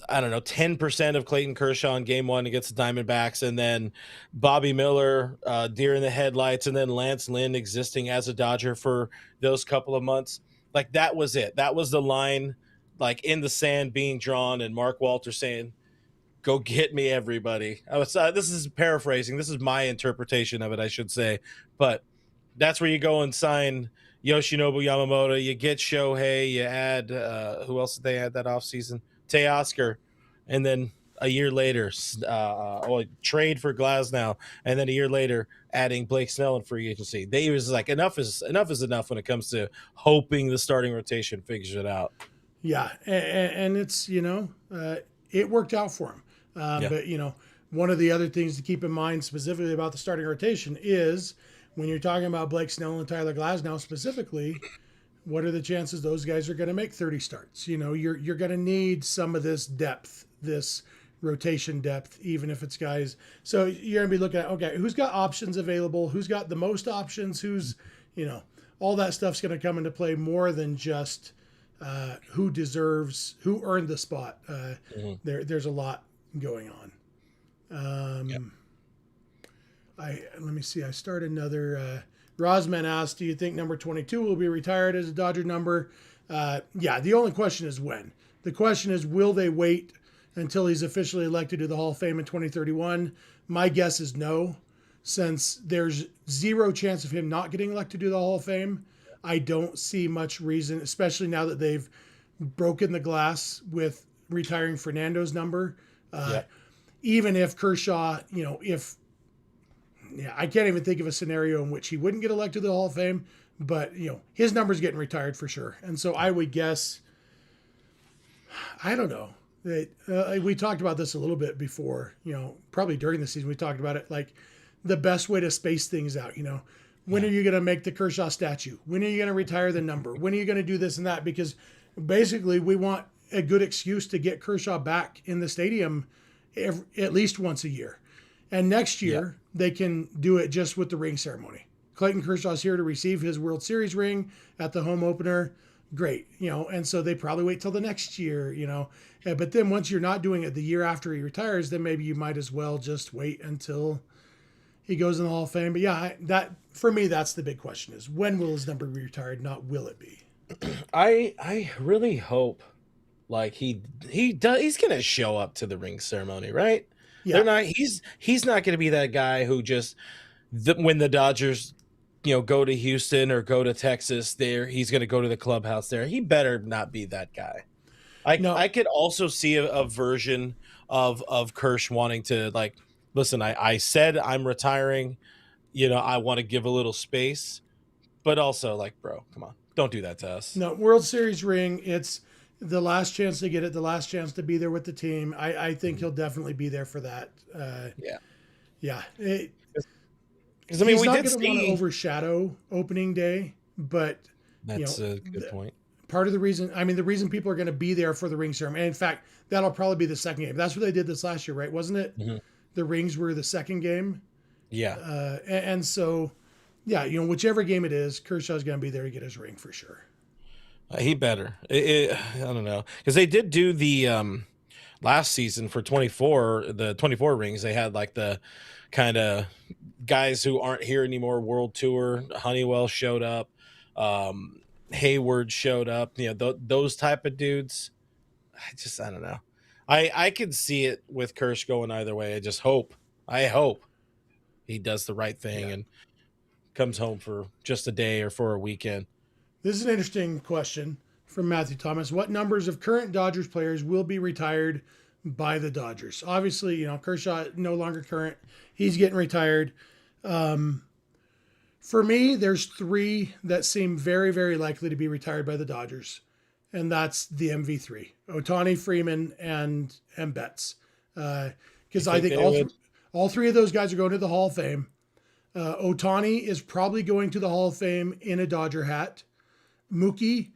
I don't know, 10% of Clayton Kershaw in game 1 against the Diamondbacks, and then Bobby Miller, deer in the headlights, and then Lance Lynn existing as a Dodger for those couple of months. Like that was it. That was the line, like in the sand being drawn, and Mark Walter saying, go get me, everybody. I was this is paraphrasing. This is my interpretation of it, I should say. But that's where you go and sign Yoshinobu Yamamoto. You get Shohei. You add who else did they add that offseason? Teoscar, and then a year later, trade for Glasnow, and then a year later, adding Blake Snell in free agency. They was like enough is enough when it comes to hoping the starting rotation figures it out. Yeah, and it's it worked out for him. But one of the other things to keep in mind specifically about the starting rotation is when you're talking about Blake Snell and Tyler Glasnow specifically, what are the chances those guys are going to make 30 starts? You're going to need some of this depth, this rotation depth, even if it's guys. So you're going to be looking at, okay, who's got options available? Who's got the most options? Who's, all that stuff's going to come into play more than just who earned the spot. There's a lot going on. Let me see. I start another. Rosman asked, do you think number 22 will be retired as a Dodger number? Yeah, the only question is when. The question is, will they wait until he's officially elected to the Hall of Fame in 2031? My guess is no, since there's zero chance of him not getting elected to the Hall of Fame. I don't see much reason, especially now that they've broken the glass with retiring Fernando's number. Even if Kershaw, I can't even think of a scenario in which he wouldn't get elected to the Hall of Fame, but his number's getting retired for sure. And so I would guess, I don't know, that we talked about this a little bit before, probably during the season we talked about it, like the best way to space things out, when are you going to make the Kershaw statue? When are you going to retire the number? When are you going to do this and that? Because basically we want a good excuse to get Kershaw back in the stadium at least once a year. And next year they can do it just with the ring ceremony. Clayton Kershaw's here to receive his World Series ring at the home opener. Great. And so they probably wait till the next year, but then once you're not doing it the year after he retires, then maybe you might as well just wait until he goes in the Hall of Fame. But yeah, that for me, that's the big question is when will his number be retired? Not will it be? I really hope like he's going to show up to the ring ceremony, right? Yeah. He's not going to be that guy who just when the Dodgers, go to Houston or go to Texas there, he's going to go to the clubhouse there. He better not be that guy. I could also see a version of Kersh wanting to like, listen, I said I'm retiring, I want to give a little space, but also like, bro, come on, don't do that to us. No, World Series ring. It's the last chance to get it, the last chance to be there with the team. I think he'll definitely be there for that. Yeah. Because we did want to overshadow opening day, but that's a good point. Part of the reason people are going to be there for the ring ceremony. And in fact, that'll probably be the second game. That's what they did this last year, right? Wasn't it? Mm-hmm. The rings were the second game. Yeah. And so, whichever game it is, Kershaw's going to be there to get his ring for sure. He better. I don't know, because they did do the last season for 24 rings. They had like the kind of guys who aren't here anymore world tour. Honeywell showed up. Hayward showed up. Those type of dudes. I don't know. I could see it with Kersh going either way. I hope he does the right thing and comes home for just a day or for a weekend. This is an interesting question from Matthew Thomas. What numbers of current Dodgers players will be retired by the Dodgers? Obviously, Kershaw no longer current. He's getting retired. For me, there's 3 that seem very, very likely to be retired by the Dodgers. And that's the MV3, Ohtani, Freeman, and Betts. Because I think all 3 of those guys are going to the Hall of Fame. Ohtani is probably going to the Hall of Fame in a Dodger hat. Mookie,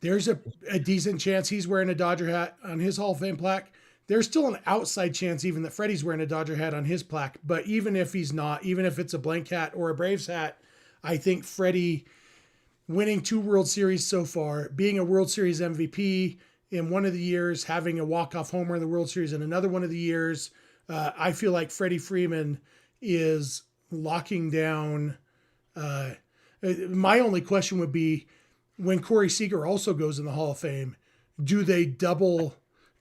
there's a decent chance he's wearing a Dodger hat on his Hall of Fame plaque. There's still an outside chance even that Freddie's wearing a Dodger hat on his plaque. But even if he's not, even if it's a blank hat or a Braves hat, I think Freddie winning 2 World Series so far, being a World Series MVP in one of the years, having a walk-off homer in the World Series in another one of the years, I feel like Freddie Freeman is locking down. My only question would be, when Corey Seager also goes in the Hall of Fame, do they double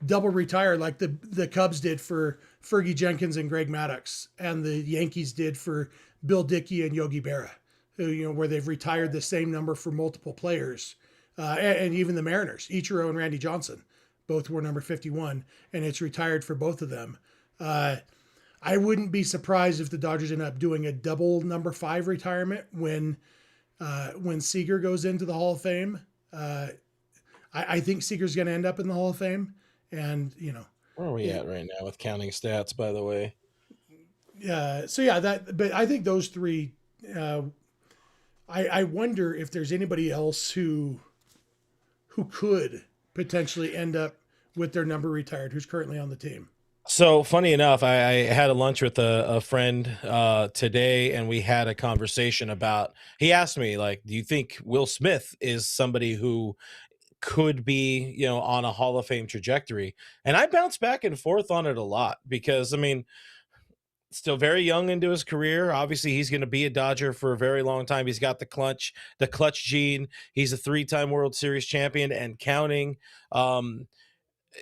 double retire like the Cubs did for Fergie Jenkins and Greg Maddux, and the Yankees did for Bill Dickey and Yogi Berra, who, where they've retired the same number for multiple players, and even the Mariners, Ichiro and Randy Johnson, both were number 51, and it's retired for both of them. I wouldn't be surprised if the Dodgers end up doing a double number 5 retirement when Seager goes into the Hall of Fame. I think Seager's going to end up in the Hall of Fame, and where are we at right now with counting stats, by the way? So yeah, but I think those three. I wonder if there's anybody else who could potentially end up with their number retired, who's currently on the team. So funny enough, I had a lunch with a friend today, and we had a conversation about, he asked me, like, do you think Will Smith is somebody who could be, on a Hall of Fame trajectory? And I bounce back and forth on it a lot because, I mean, still very young into his career. Obviously, he's going to be a Dodger for a very long time. He's got the clutch gene. He's a 3-time World Series champion and counting.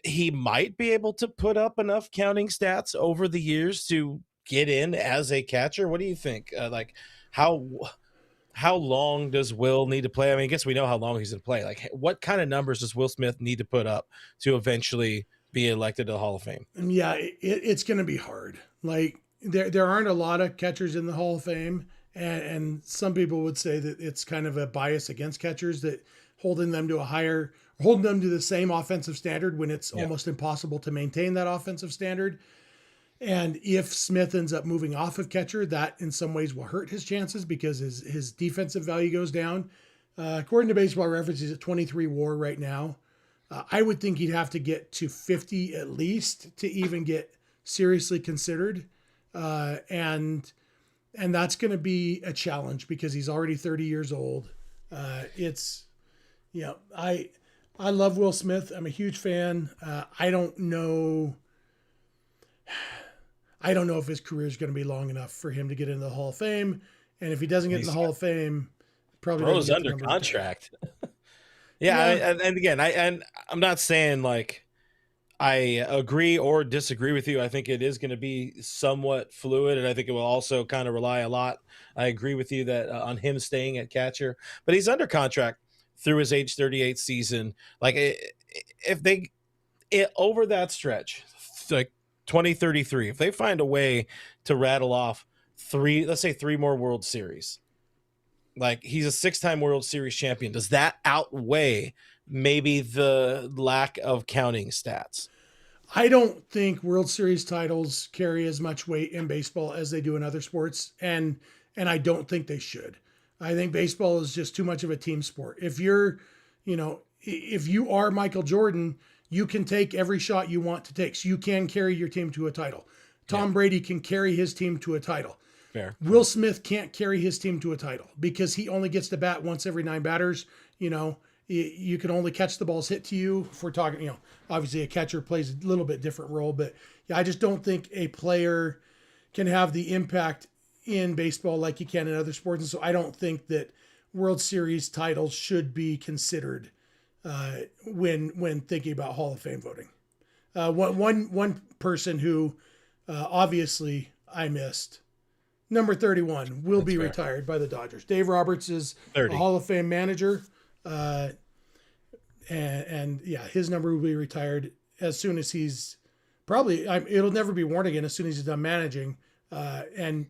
He might be able to put up enough counting stats over the years to get in as a catcher. What do you think? Like, how long does Will need to play? I mean, I guess we know how long he's going to play. Like, what kind of numbers does Will Smith need to put up to eventually be elected to the Hall of Fame? Yeah, it's going to be hard. Like, there aren't a lot of catchers in the Hall of Fame, and some people would say that it's kind of a bias against catchers, that holding them to the same offensive standard when it's almost impossible to maintain that offensive standard. And if Smith ends up moving off of catcher, that in some ways will hurt his chances because his defensive value goes down. According to Baseball Reference, he's at 23 WAR right now. I would think he'd have to get to 50 at least to even get seriously considered. And that's going to be a challenge because he's already 30 years old. I love Will Smith. I'm a huge fan. I don't know if his career is going to be long enough for him to get into the Hall of Fame. And if he doesn't get in the Hall of Fame, probably Bro's under contract. And again, I'm not saying like I agree or disagree with you. I think it is going to be somewhat fluid, and I think it will also kind of rely a lot. I agree with you that on him staying at catcher, but he's under contract through his age 38 season. Like, if they over that stretch, like 2033, if they find a way to rattle off let's say three more World Series, like he's a 6-time World Series champion, does that outweigh maybe the lack of counting stats? I don't think World Series titles carry as much weight in baseball as they do in other sports, and I don't think they should. I think baseball is just too much of a team sport. If you are Michael Jordan, you can take every shot you want to take. So you can carry your team to a title. Tom Brady can carry his team to a title. Fair. Will Smith can't carry his team to a title because he only gets to bat once every 9 batters. You can only catch the balls hit to you. If we're talking, obviously a catcher plays a little bit different role, but I just don't think a player can have the impact in baseball like you can in other sports. And so I don't think that World Series titles should be considered when thinking about Hall of Fame voting. One person who obviously I missed, number 31, will be retired by the Dodgers. Dave Roberts is 30. a Hall of Fame manager. And his number will be retired as soon as he's it'll never be worn again as soon as he's done managing, and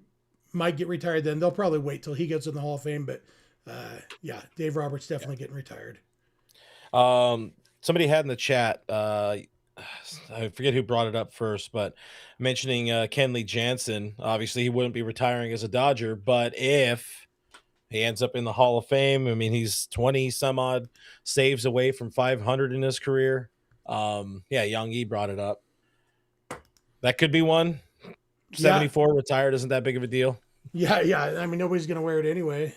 might get retired then. They'll probably wait till he gets in the Hall of Fame, but Dave Roberts definitely getting retired. Somebody had in the chat, I forget who brought it up first, but mentioning Kenley Jansen. Obviously he wouldn't be retiring as a Dodger, but if he ends up in the Hall of Fame, I mean, he's 20 some odd saves away from 500 in his career. Young E brought it up. That could be one. 74 retired isn't that big of a deal. I mean, nobody's going to wear it anyway.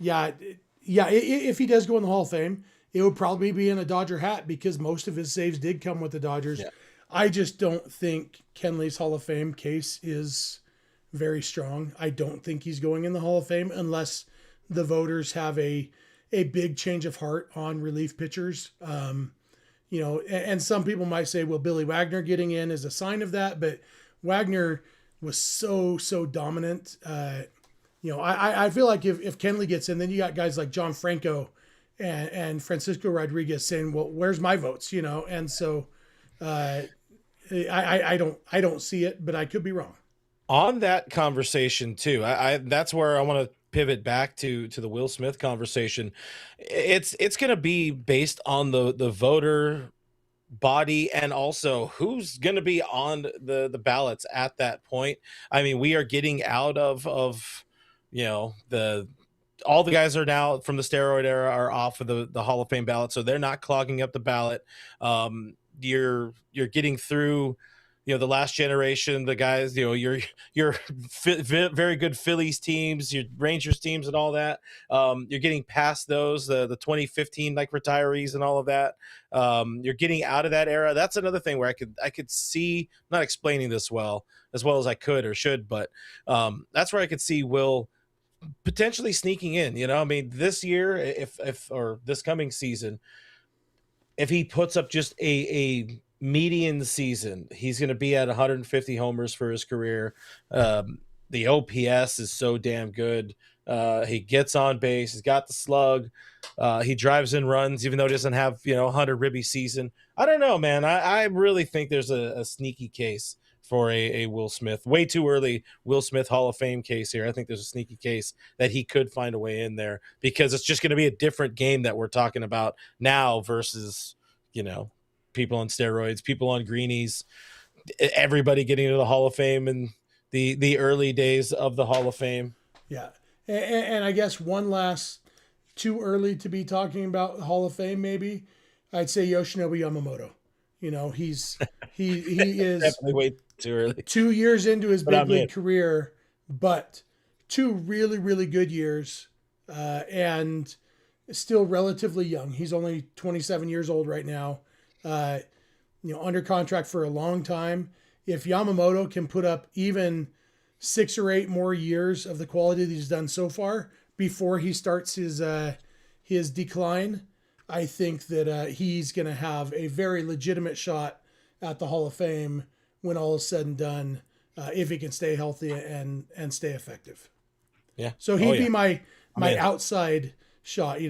If he does go in the Hall of Fame, it would probably be in a Dodger hat because most of his saves did come with the Dodgers. Yeah. I just don't think Kenley's Hall of Fame case is very strong. I don't think he's going in the Hall of Fame unless the voters have a big change of heart on relief pitchers. And some people might say, well, Billy Wagner getting in is a sign of that, but Wagner was so dominant. I feel like if Kenley gets in, then you got guys like John Franco and Francisco Rodriguez saying, well, where's my votes? And so I don't see it, but I could be wrong. On that conversation too, I that's where I want to pivot back to the Will Smith conversation. It's going to be based on the voter body and also who's going to be on the ballots at that point. I mean, we are getting out of the all the guys are now from the steroid era are off of the Hall of Fame ballot, so they're not clogging up the ballot. You're getting through the last generation, the guys, your very good Phillies teams, your Rangers teams and all that. You're getting past those, the 2015 like retirees and all of that. You're getting out of that era. That's another thing where I could see, not explaining this as well as I could or should, but that's where I could see Will potentially sneaking in. I mean, this year, if or this coming season, if he puts up just a median season, he's going to be at 150 homers for his career. The OPS is so damn good. He gets on base. He's got the slug. He drives in runs, even though he doesn't have 100 ribby season. I don't know, man. I really think there's a sneaky case for a Will Smith. Way too early Will Smith Hall of Fame case here. I think there's a sneaky case that he could find a way in there because it's just going to be a different game that we're talking about now versus people on steroids, people on greenies, everybody getting into the Hall of Fame and the early days of the Hall of Fame. Yeah. And I guess one last, too early to be talking about Hall of Fame, maybe I'd say Yoshinobu Yamamoto. He is definitely way too early. 2 years into his big league career, but 2 really, really good years, and still relatively young. He's only 27 years old right now. Under contract for a long time. If Yamamoto can put up even 6 or 8 more years of the quality that he's done so far before he starts his decline, I think that he's going to have a very legitimate shot at the Hall of Fame when all is said and done, if he can stay healthy and stay effective. Yeah. So he'd be my outside shot,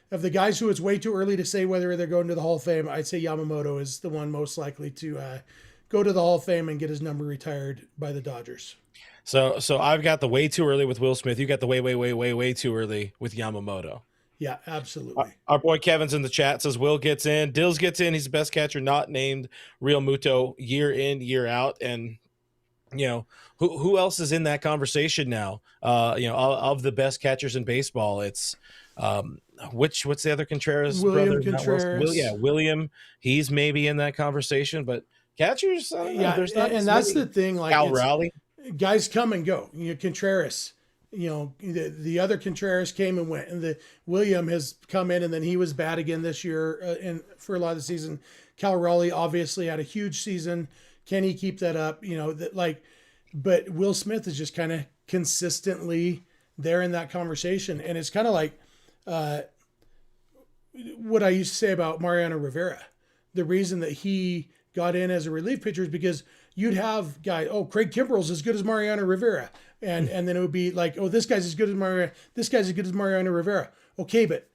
of the guys who it's way too early to say whether they're going to the Hall of Fame. I'd say Yamamoto is the one most likely to go to the Hall of Fame and get his number retired by the Dodgers. So I've got the way too early with Will Smith. You got the way too early with Yamamoto. Yeah, absolutely. Our boy Kevin's in the chat says Will gets in. Dills gets in. He's the best catcher not named Real Muto year in, year out. And, who else is in that conversation now? Of the best catchers in baseball, it's what's the other Contreras William brother? Contreras. William. He's maybe in that conversation, but catchers, there's not. And that's the thing. Like Cal Raleigh. Guys come and go. Contreras. The other Contreras came and went, and the William has come in, and then he was bad again this year and for a lot of the season. Cal Raleigh obviously had a huge season. Can he keep that up? But Will Smith is just kind of consistently there in that conversation, and it's kind of like what I used to say about Mariano Rivera. The reason that he got in as a relief pitcher is because you'd have guys, Craig Kimbrell's as good as Mariano Rivera. And then it would be like, this guy's as good as Mariano Rivera. Okay, but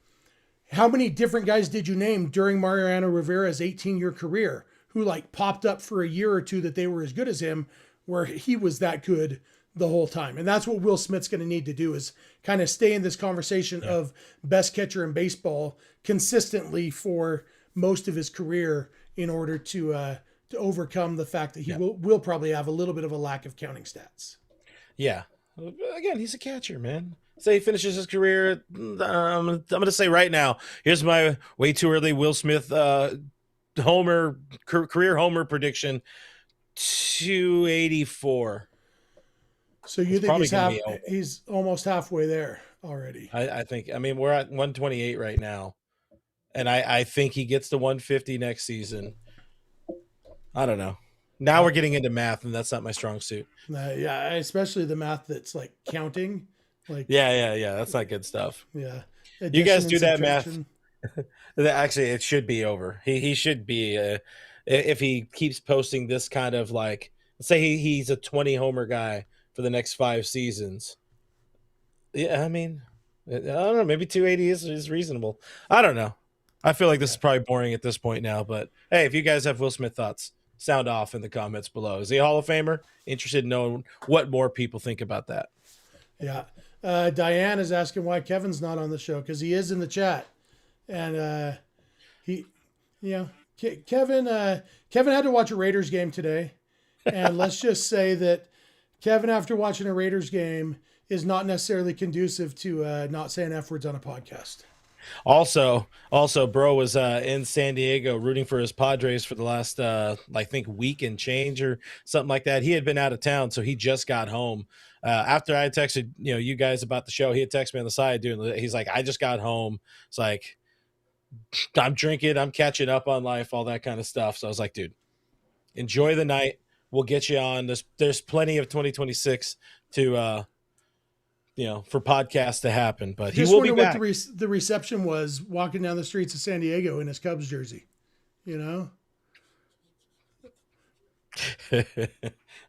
how many different guys did you name during Mariano Rivera's 18-year career who popped up for a year or two that they were as good as him, where he was that good the whole time? And that's what Will Smith's going to need to do, is kind of stay in this conversation of best catcher in baseball consistently for most of his career in order to overcome the fact that he will probably have a little bit of a lack of counting stats. Yeah. Again, he's a catcher, man. Say he finishes his career. I'm going to say right now, here's my way too early Will Smith career homer prediction, 284. So you think he's almost halfway there already? I think. I mean, we're at 128 right now, and I think he gets to 150 next season. I don't know. Now we're getting into math, and that's not my strong suit. Yeah, especially the math that's counting. Yeah. That's not good stuff. Yeah. You guys do that math. Actually, it should be over. He should be if he keeps posting this kind of like, let's say he's a 20 homer guy for the next 5 seasons. Yeah, I mean, I don't know. Maybe 280 is reasonable. I don't know. I feel like this is probably boring at this point now. But hey, if you guys have Will Smith thoughts, sound off in the comments below. Is he a Hall of Famer? Interested in knowing what more people think about that. Yeah. Diane is asking why Kevin's not on the show because he is in the chat, and he, you know, Kevin had to watch a Raiders game today, and let's just say that Kevin, after watching a Raiders game, is not necessarily conducive to not saying F words on a podcast. Also, bro was in San Diego rooting for his Padres for the last, I think, week and change or something like that. He had been out of town, so he just got home. After I texted, you guys about the show, he had texted me on the side, he's like, I just got home. It's like, I'm drinking, I'm catching up on life, all that kind of stuff. So I was like, dude, enjoy the night. We'll get you on. There's plenty of 2026 to for podcasts to happen, but he will be back. What the reception was walking down the streets of San Diego in his Cubs jersey,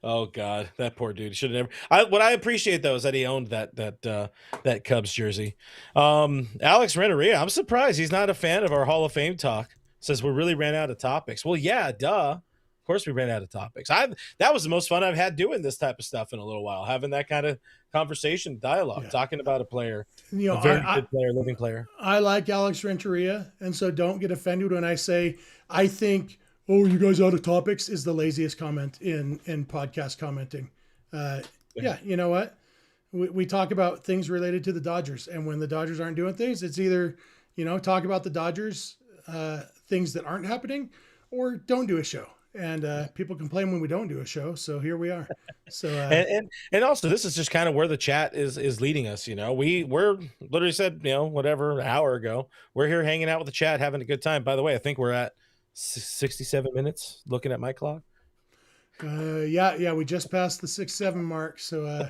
Oh God, that poor dude should have never. What I appreciate though is that he owned that Cubs jersey. Alex Renteria, I'm surprised he's not a fan of our Hall of Fame talk. Says we really ran out of topics. Well, yeah, duh. Of course, we ran out of topics. That was the most fun I've had doing this type of stuff in a little while, having that kind of conversation, dialogue, talking about a player, a very good player, living player. I like Alex Renteria, and so don't get offended when I say I think, "Oh, you guys out of topics" is the laziest comment in podcast commenting. Yeah, you know what? We talk about things related to the Dodgers, and when the Dodgers aren't doing things, it's either talk about the Dodgers, things that aren't happening, or don't do a show. And people complain when we don't do a show, so here we are. So and also this is just kind of where the chat is leading us. We're literally said whatever an hour ago, we're here hanging out with the chat, having a good time. By the way, I think we're at 67 minutes. Looking at my clock. Yeah, we just passed the 6-7 mark. So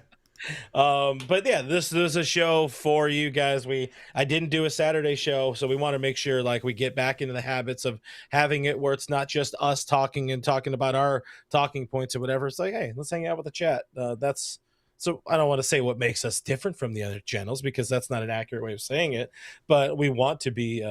but yeah, this is a show for you guys. I didn't do a Saturday show, so we want to make sure like we get back into the habits of having it where it's not just us talking about our talking points or whatever. It's like, hey, let's hang out with the chat. So I don't want to say what makes us different from the other channels because that's not an accurate way of saying it, but we want to be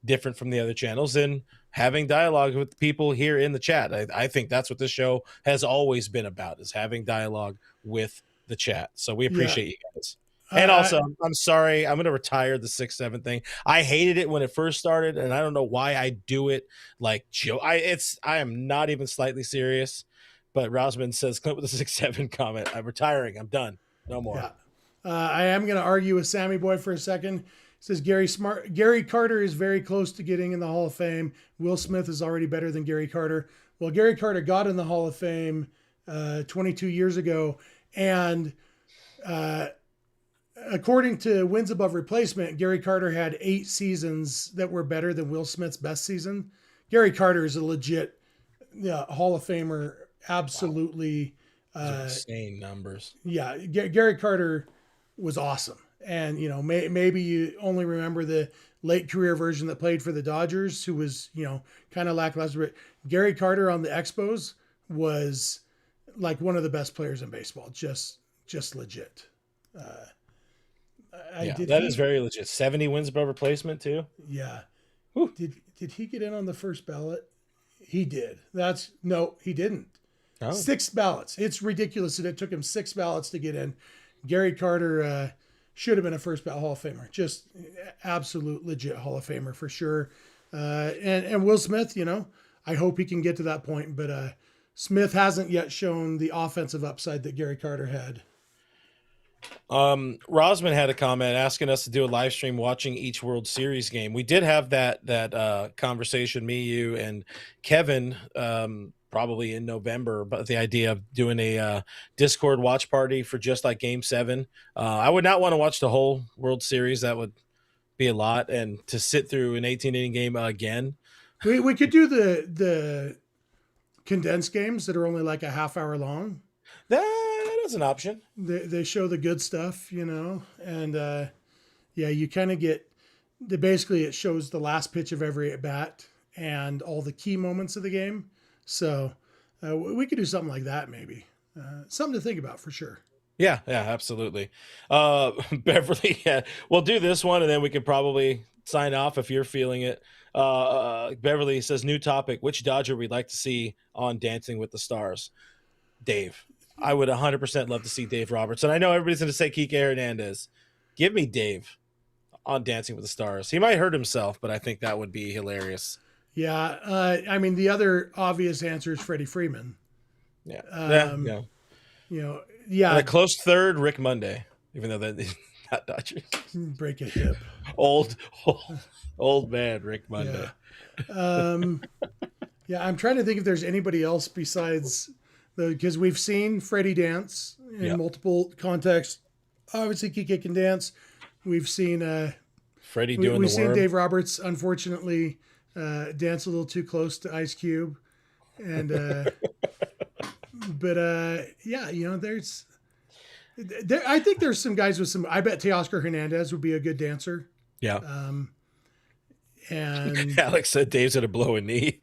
different from the other channels and having dialogue with people here in the chat. I think that's what this show has always been about, is having dialogue with the chat. So we appreciate you guys. And also, I'm sorry, I'm going to retire the 6-7 thing. I hated it when it first started, and I don't know why I do it like Joe. I am not even slightly serious, but Rosman says, Clint with a 6-7 comment. I'm retiring. I'm done. No more. Yeah. I am going to argue with Sammy Boy for a second. It says Gary Carter is very close to getting in the Hall of Fame. Will Smith is already better than Gary Carter. Well, Gary Carter got in the Hall of Fame 22 years ago. And according to wins above replacement, Gary Carter had 8 seasons that were better than Will Smith's best season. Gary Carter is a legit Hall of Famer. Absolutely. Wow. Insane numbers. Yeah. Gary Carter was awesome. And, maybe you only remember the late career version that played for the Dodgers, who was, kind of lackluster. But Gary Carter on the Expos was like one of the best players in baseball. Just legit. That is very legit. 70 wins above replacement too. Yeah. Whew. Did he get in on the first ballot? He did. No, he didn't. Oh. 6 ballots. It's ridiculous that it took him 6 ballots to get in. Gary Carter should have been a first ballot Hall of Famer. Just absolute legit Hall of Famer for sure. And Will Smith, I hope he can get to that point, but Smith hasn't yet shown the offensive upside that Gary Carter had. Rosman had a comment asking us to do a live stream watching each World Series game. We did have that conversation, me, you, and Kevin, probably in November, but the idea of doing a Discord watch party for just like Game 7. I would not want to watch the whole World Series. That would be a lot. And to sit through an 18-inning game again. We could do the condensed games that are only like a half hour long. That is an option. They show the good stuff, and you kind of get basically it shows the last pitch of every at bat and all the key moments of the game. So we could do something like that, maybe. Something to think about for sure. Yeah, absolutely. Beverly, yeah, we'll do this one, and then we could probably sign off if you're feeling it. Beverly says, new topic, which Dodger we'd like to see on Dancing with the Stars? Dave. I would 100% love to see Dave Robertson. I know everybody's going to say Kike Hernandez. Give me Dave on Dancing with the Stars. He might hurt himself, but I think that would be hilarious. Yeah. I mean, the other obvious answer is Freddie Freeman. Yeah. Yeah. Yeah. And a close third, Rick Monday, even though that's not Dodgers. Break a hip. Old man, Rick Monday. Yeah. I'm trying to think if there's anybody else besides because we've seen Freddie dance in multiple contexts. Obviously, Kike can dance. We've seen Freddie doing we've the seen worm. Dave Roberts, unfortunately, dance a little too close to Ice Cube. And there's I think there's some guys with some. I bet Teoscar Hernandez would be a good dancer. Yeah. And Alex said Dave's gonna blow a knee.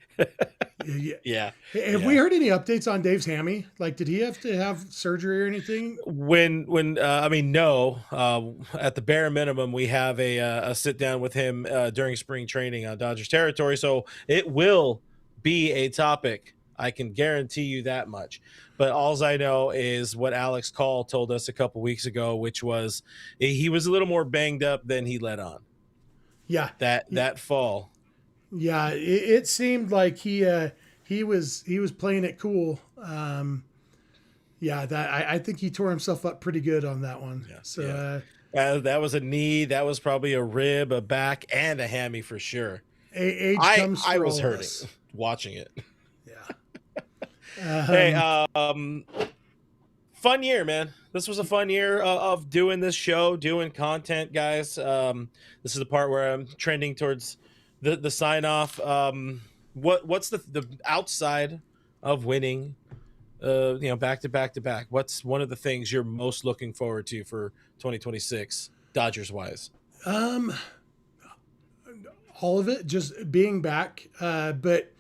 Yeah. Have we heard any updates on Dave's hammy? Like, did he have to have surgery or anything? No. At the bare minimum, we have a sit down with him during spring training on Dodgers territory, so it will be a topic. I can guarantee you that much. But all I know is what Alex Call told us a couple weeks ago, which was he was a little more banged up than he let on. Yeah, that fall. Yeah, it seemed like he was playing it cool. I think he tore himself up pretty good on that one. Yeah, so that was a knee, that was probably a rib, a back, and a hammy for sure. Age comes for I was all hurting us. Watching it. Yeah. Hey, fun year, man. This was a fun year of doing this show, doing content, guys. This is the part where I'm trending towards the sign off. What's the outside of winning? Back to back. What's one of the things you're most looking forward to for 2026, Dodgers wise? All of it, just being back. But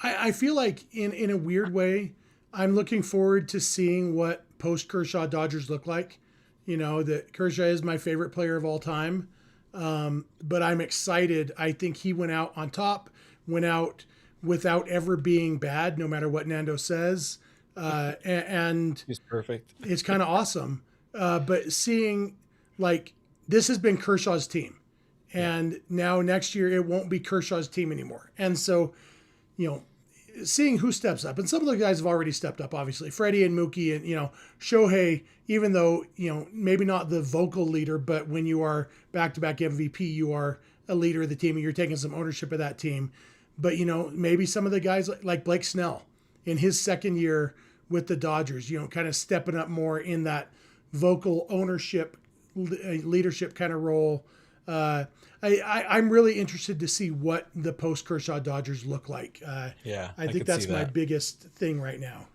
I feel like in a weird way, I'm looking forward to seeing what post Kershaw Dodgers look like. That Kershaw is my favorite player of all time. But I'm excited. I think he went out on top, went out without ever being bad, no matter what Nando says. And he's perfect. It's kind of awesome. But seeing this has been Kershaw's team, and now next year it won't be Kershaw's team anymore. And so, seeing who steps up, and some of the guys have already stepped up, obviously Freddie and Mookie and, Shohei, even though, maybe not the vocal leader, but when you are back-to-back MVP, you are a leader of the team and you're taking some ownership of that team. But, maybe some of the guys like Blake Snell in his second year with the Dodgers, kind of stepping up more in that vocal ownership, leadership kind of role. I'm really interested to see what the post Kershaw Dodgers look like. I think that's my biggest thing right now.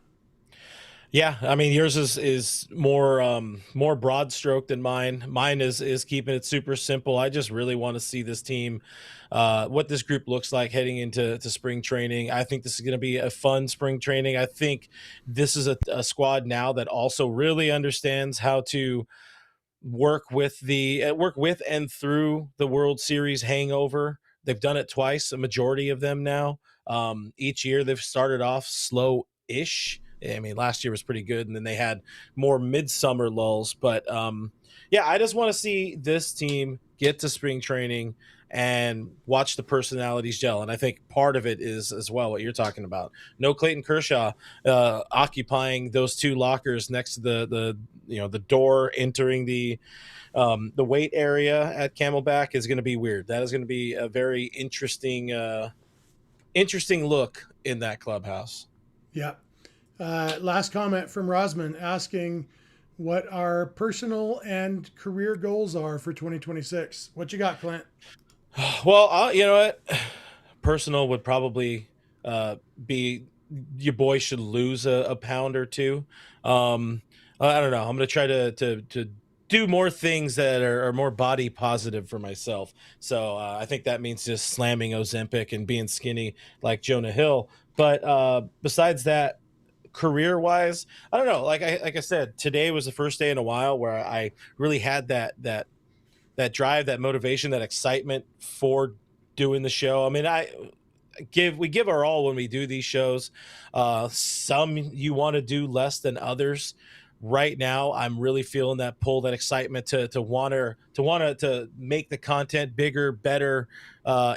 Yeah, I mean yours is more broad stroke than mine. Mine is keeping it super simple. I just really want to see this team, what this group looks like heading into spring training. I think this is going to be a fun spring training. I think this is a squad now that also really understands how to work with and through the World Series hangover. They've done it twice, a majority of them now. Each year they've started off slow-ish. I mean, last year was pretty good, and then they had more midsummer lulls. But I just want to see this team get to spring training and watch the personalities gel. And I think part of it is as well what you're talking about. No Clayton Kershaw occupying those two lockers next to the door entering the weight area at Camelback is going to be weird. That is going to be a very interesting look in that clubhouse. Yeah. Last comment from Rosman asking what our personal and career goals are for 2026. What you got, Clint? Well, you know what? Personal would probably be your boy should lose a pound or two. I don't know. I'm going to try to do more things that are more body positive for myself. So I think that means just slamming Ozempic and being skinny like Jonah Hill. But besides that, career wise, I don't know. Like I said, today was the first day in a while where I really had that drive, that motivation, that excitement for doing the show. I mean, we give our all when we do these shows. Some you want to do less than others. Right now, I'm really feeling that pull, that excitement to want to make the content bigger, better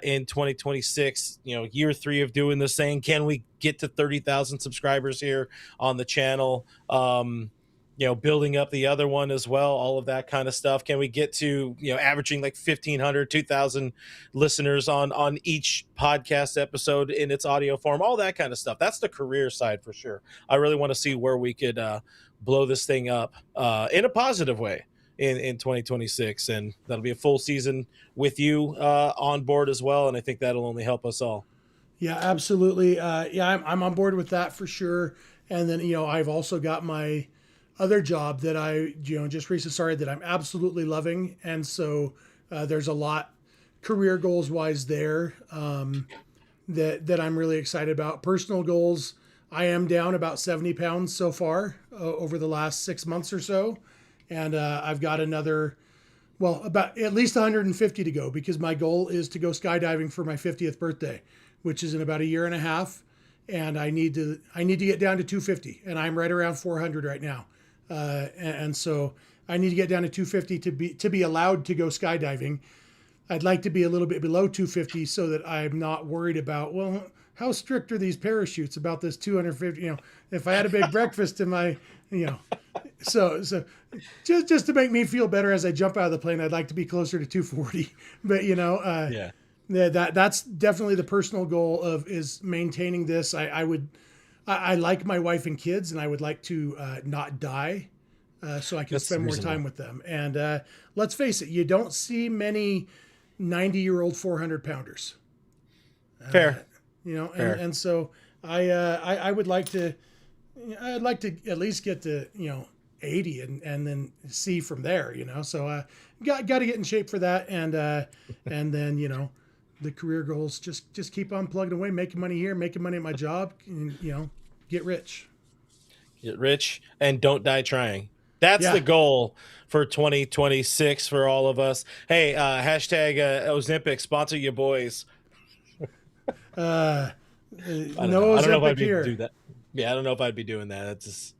in 2026. You know, year 3 of doing this thing. Can we get to 30,000 subscribers here on the channel? You know, building up the other one as well, all of that kind of stuff. Can we get to, you know, averaging like 1,500, 2,000 listeners on each podcast episode in its audio form, all that kind of stuff. That's the career side for sure. I really want to see where we could blow this thing up in a positive way in 2026. And that'll be a full season with you on board as well. And I think that'll only help us all. Yeah, absolutely. Yeah, I'm on board with that for sure. And then, you know, I've also got my other job that I, you know, just recently started that I'm absolutely loving. And so there's a lot career goals wise there that I'm really excited about. Personal goals, I am down about 70 pounds so far over the last 6 months or so. And I've got another, well, about at least 150 to go, because my goal is to go skydiving for my 50th birthday, which is in about a year and a half. And I need to get down to 250, and I'm right around 400 right now. And so I need to get down to 250 to be allowed to go skydiving. I'd like to be a little bit below 250 so that I'm not worried about, well, how strict are these parachutes about this 250? You know, if I had a big breakfast in my, you know, so just to make me feel better as I jump out of the plane, I'd like to be closer to 240. But you know, Yeah. That's definitely the personal goal is maintaining this. I like my wife and kids, and I would like to not die so I can spend more time with them. And let's face it, you don't see many 90-year-old 400-pounders. Fair. You know, Fair. And so I would like to, I'd like to at least get to, you know, 80 and then see from there, you know. So got to get in shape for that, and then, you know, the career goals, just keep on plugging away, making money here, making money at my job, and, you know, get rich. Get rich and don't die trying. That's the goal for 2026 for all of us. Hey, hashtag Ozempic, sponsor your boys. No I don't know if Ozempic I'd be here. do that. Yeah, I don't know if I'd be doing that. That's just,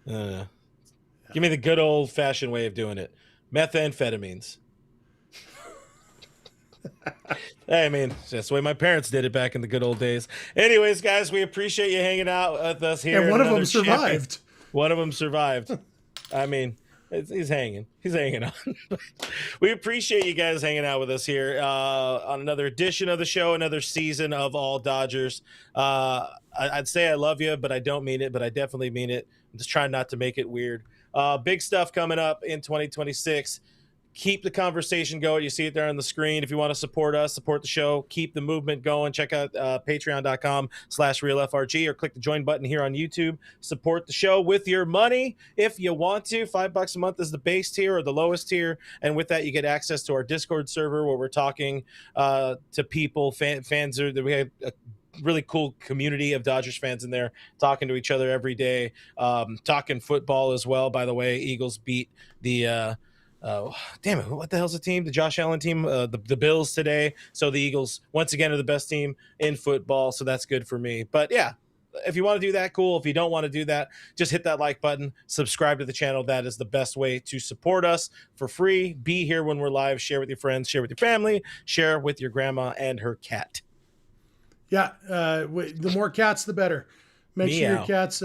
give me the good old fashioned way of doing it. Methamphetamines. Hey, I mean, that's the way my parents did it back in the good old days. Anyways, guys, we appreciate you hanging out with us here. And one of them survived. One of them survived. I mean, he's hanging. He's hanging on. We appreciate you guys hanging out with us here on another edition of the show, another season of All Dodgers. I'd say I love you, but I don't mean it, but I definitely mean it. I'm just trying not to make it weird. Big stuff coming up in 2026. Keep the conversation going. You see it there on the screen. If you want to support us, support the show, keep the movement going, check out patreon.com/realfrg or click the join button here on YouTube. Support the show with your money if you want to. $5 a month is the base tier or the lowest tier. And with that, you get access to our Discord server where we're talking to people, fans. We have a really cool community of Dodgers fans in there talking to each other every day, talking football as well. By the way, Eagles beat the damn it, what the hell's the team? The Josh Allen team, the Bills today. So the Eagles once again are the best team in football, so that's good for me. But yeah, if you want to do that, cool. If you don't want to do that, just hit that like button, subscribe to the channel. That is the best way to support us for free. Be here when we're live. Share with your friends, share with your family, share with your grandma and her cat. Yeah, the more cats, the better. Make sure your cats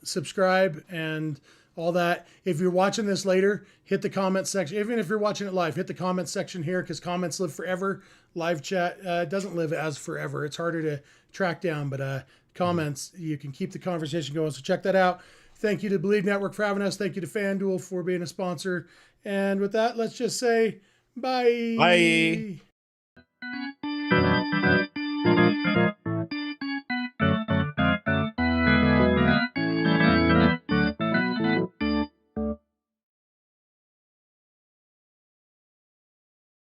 subscribe and all that. If you're watching this later, hit the comment section. Even if you're watching it live, hit the comment section here, because comments live forever. Live chat doesn't live as forever. It's harder to track down, but comments, you can keep the conversation going. So check that out. Thank you to Bleav Network for having us. Thank you to FanDuel for being a sponsor. And with that, let's just say bye. Bye.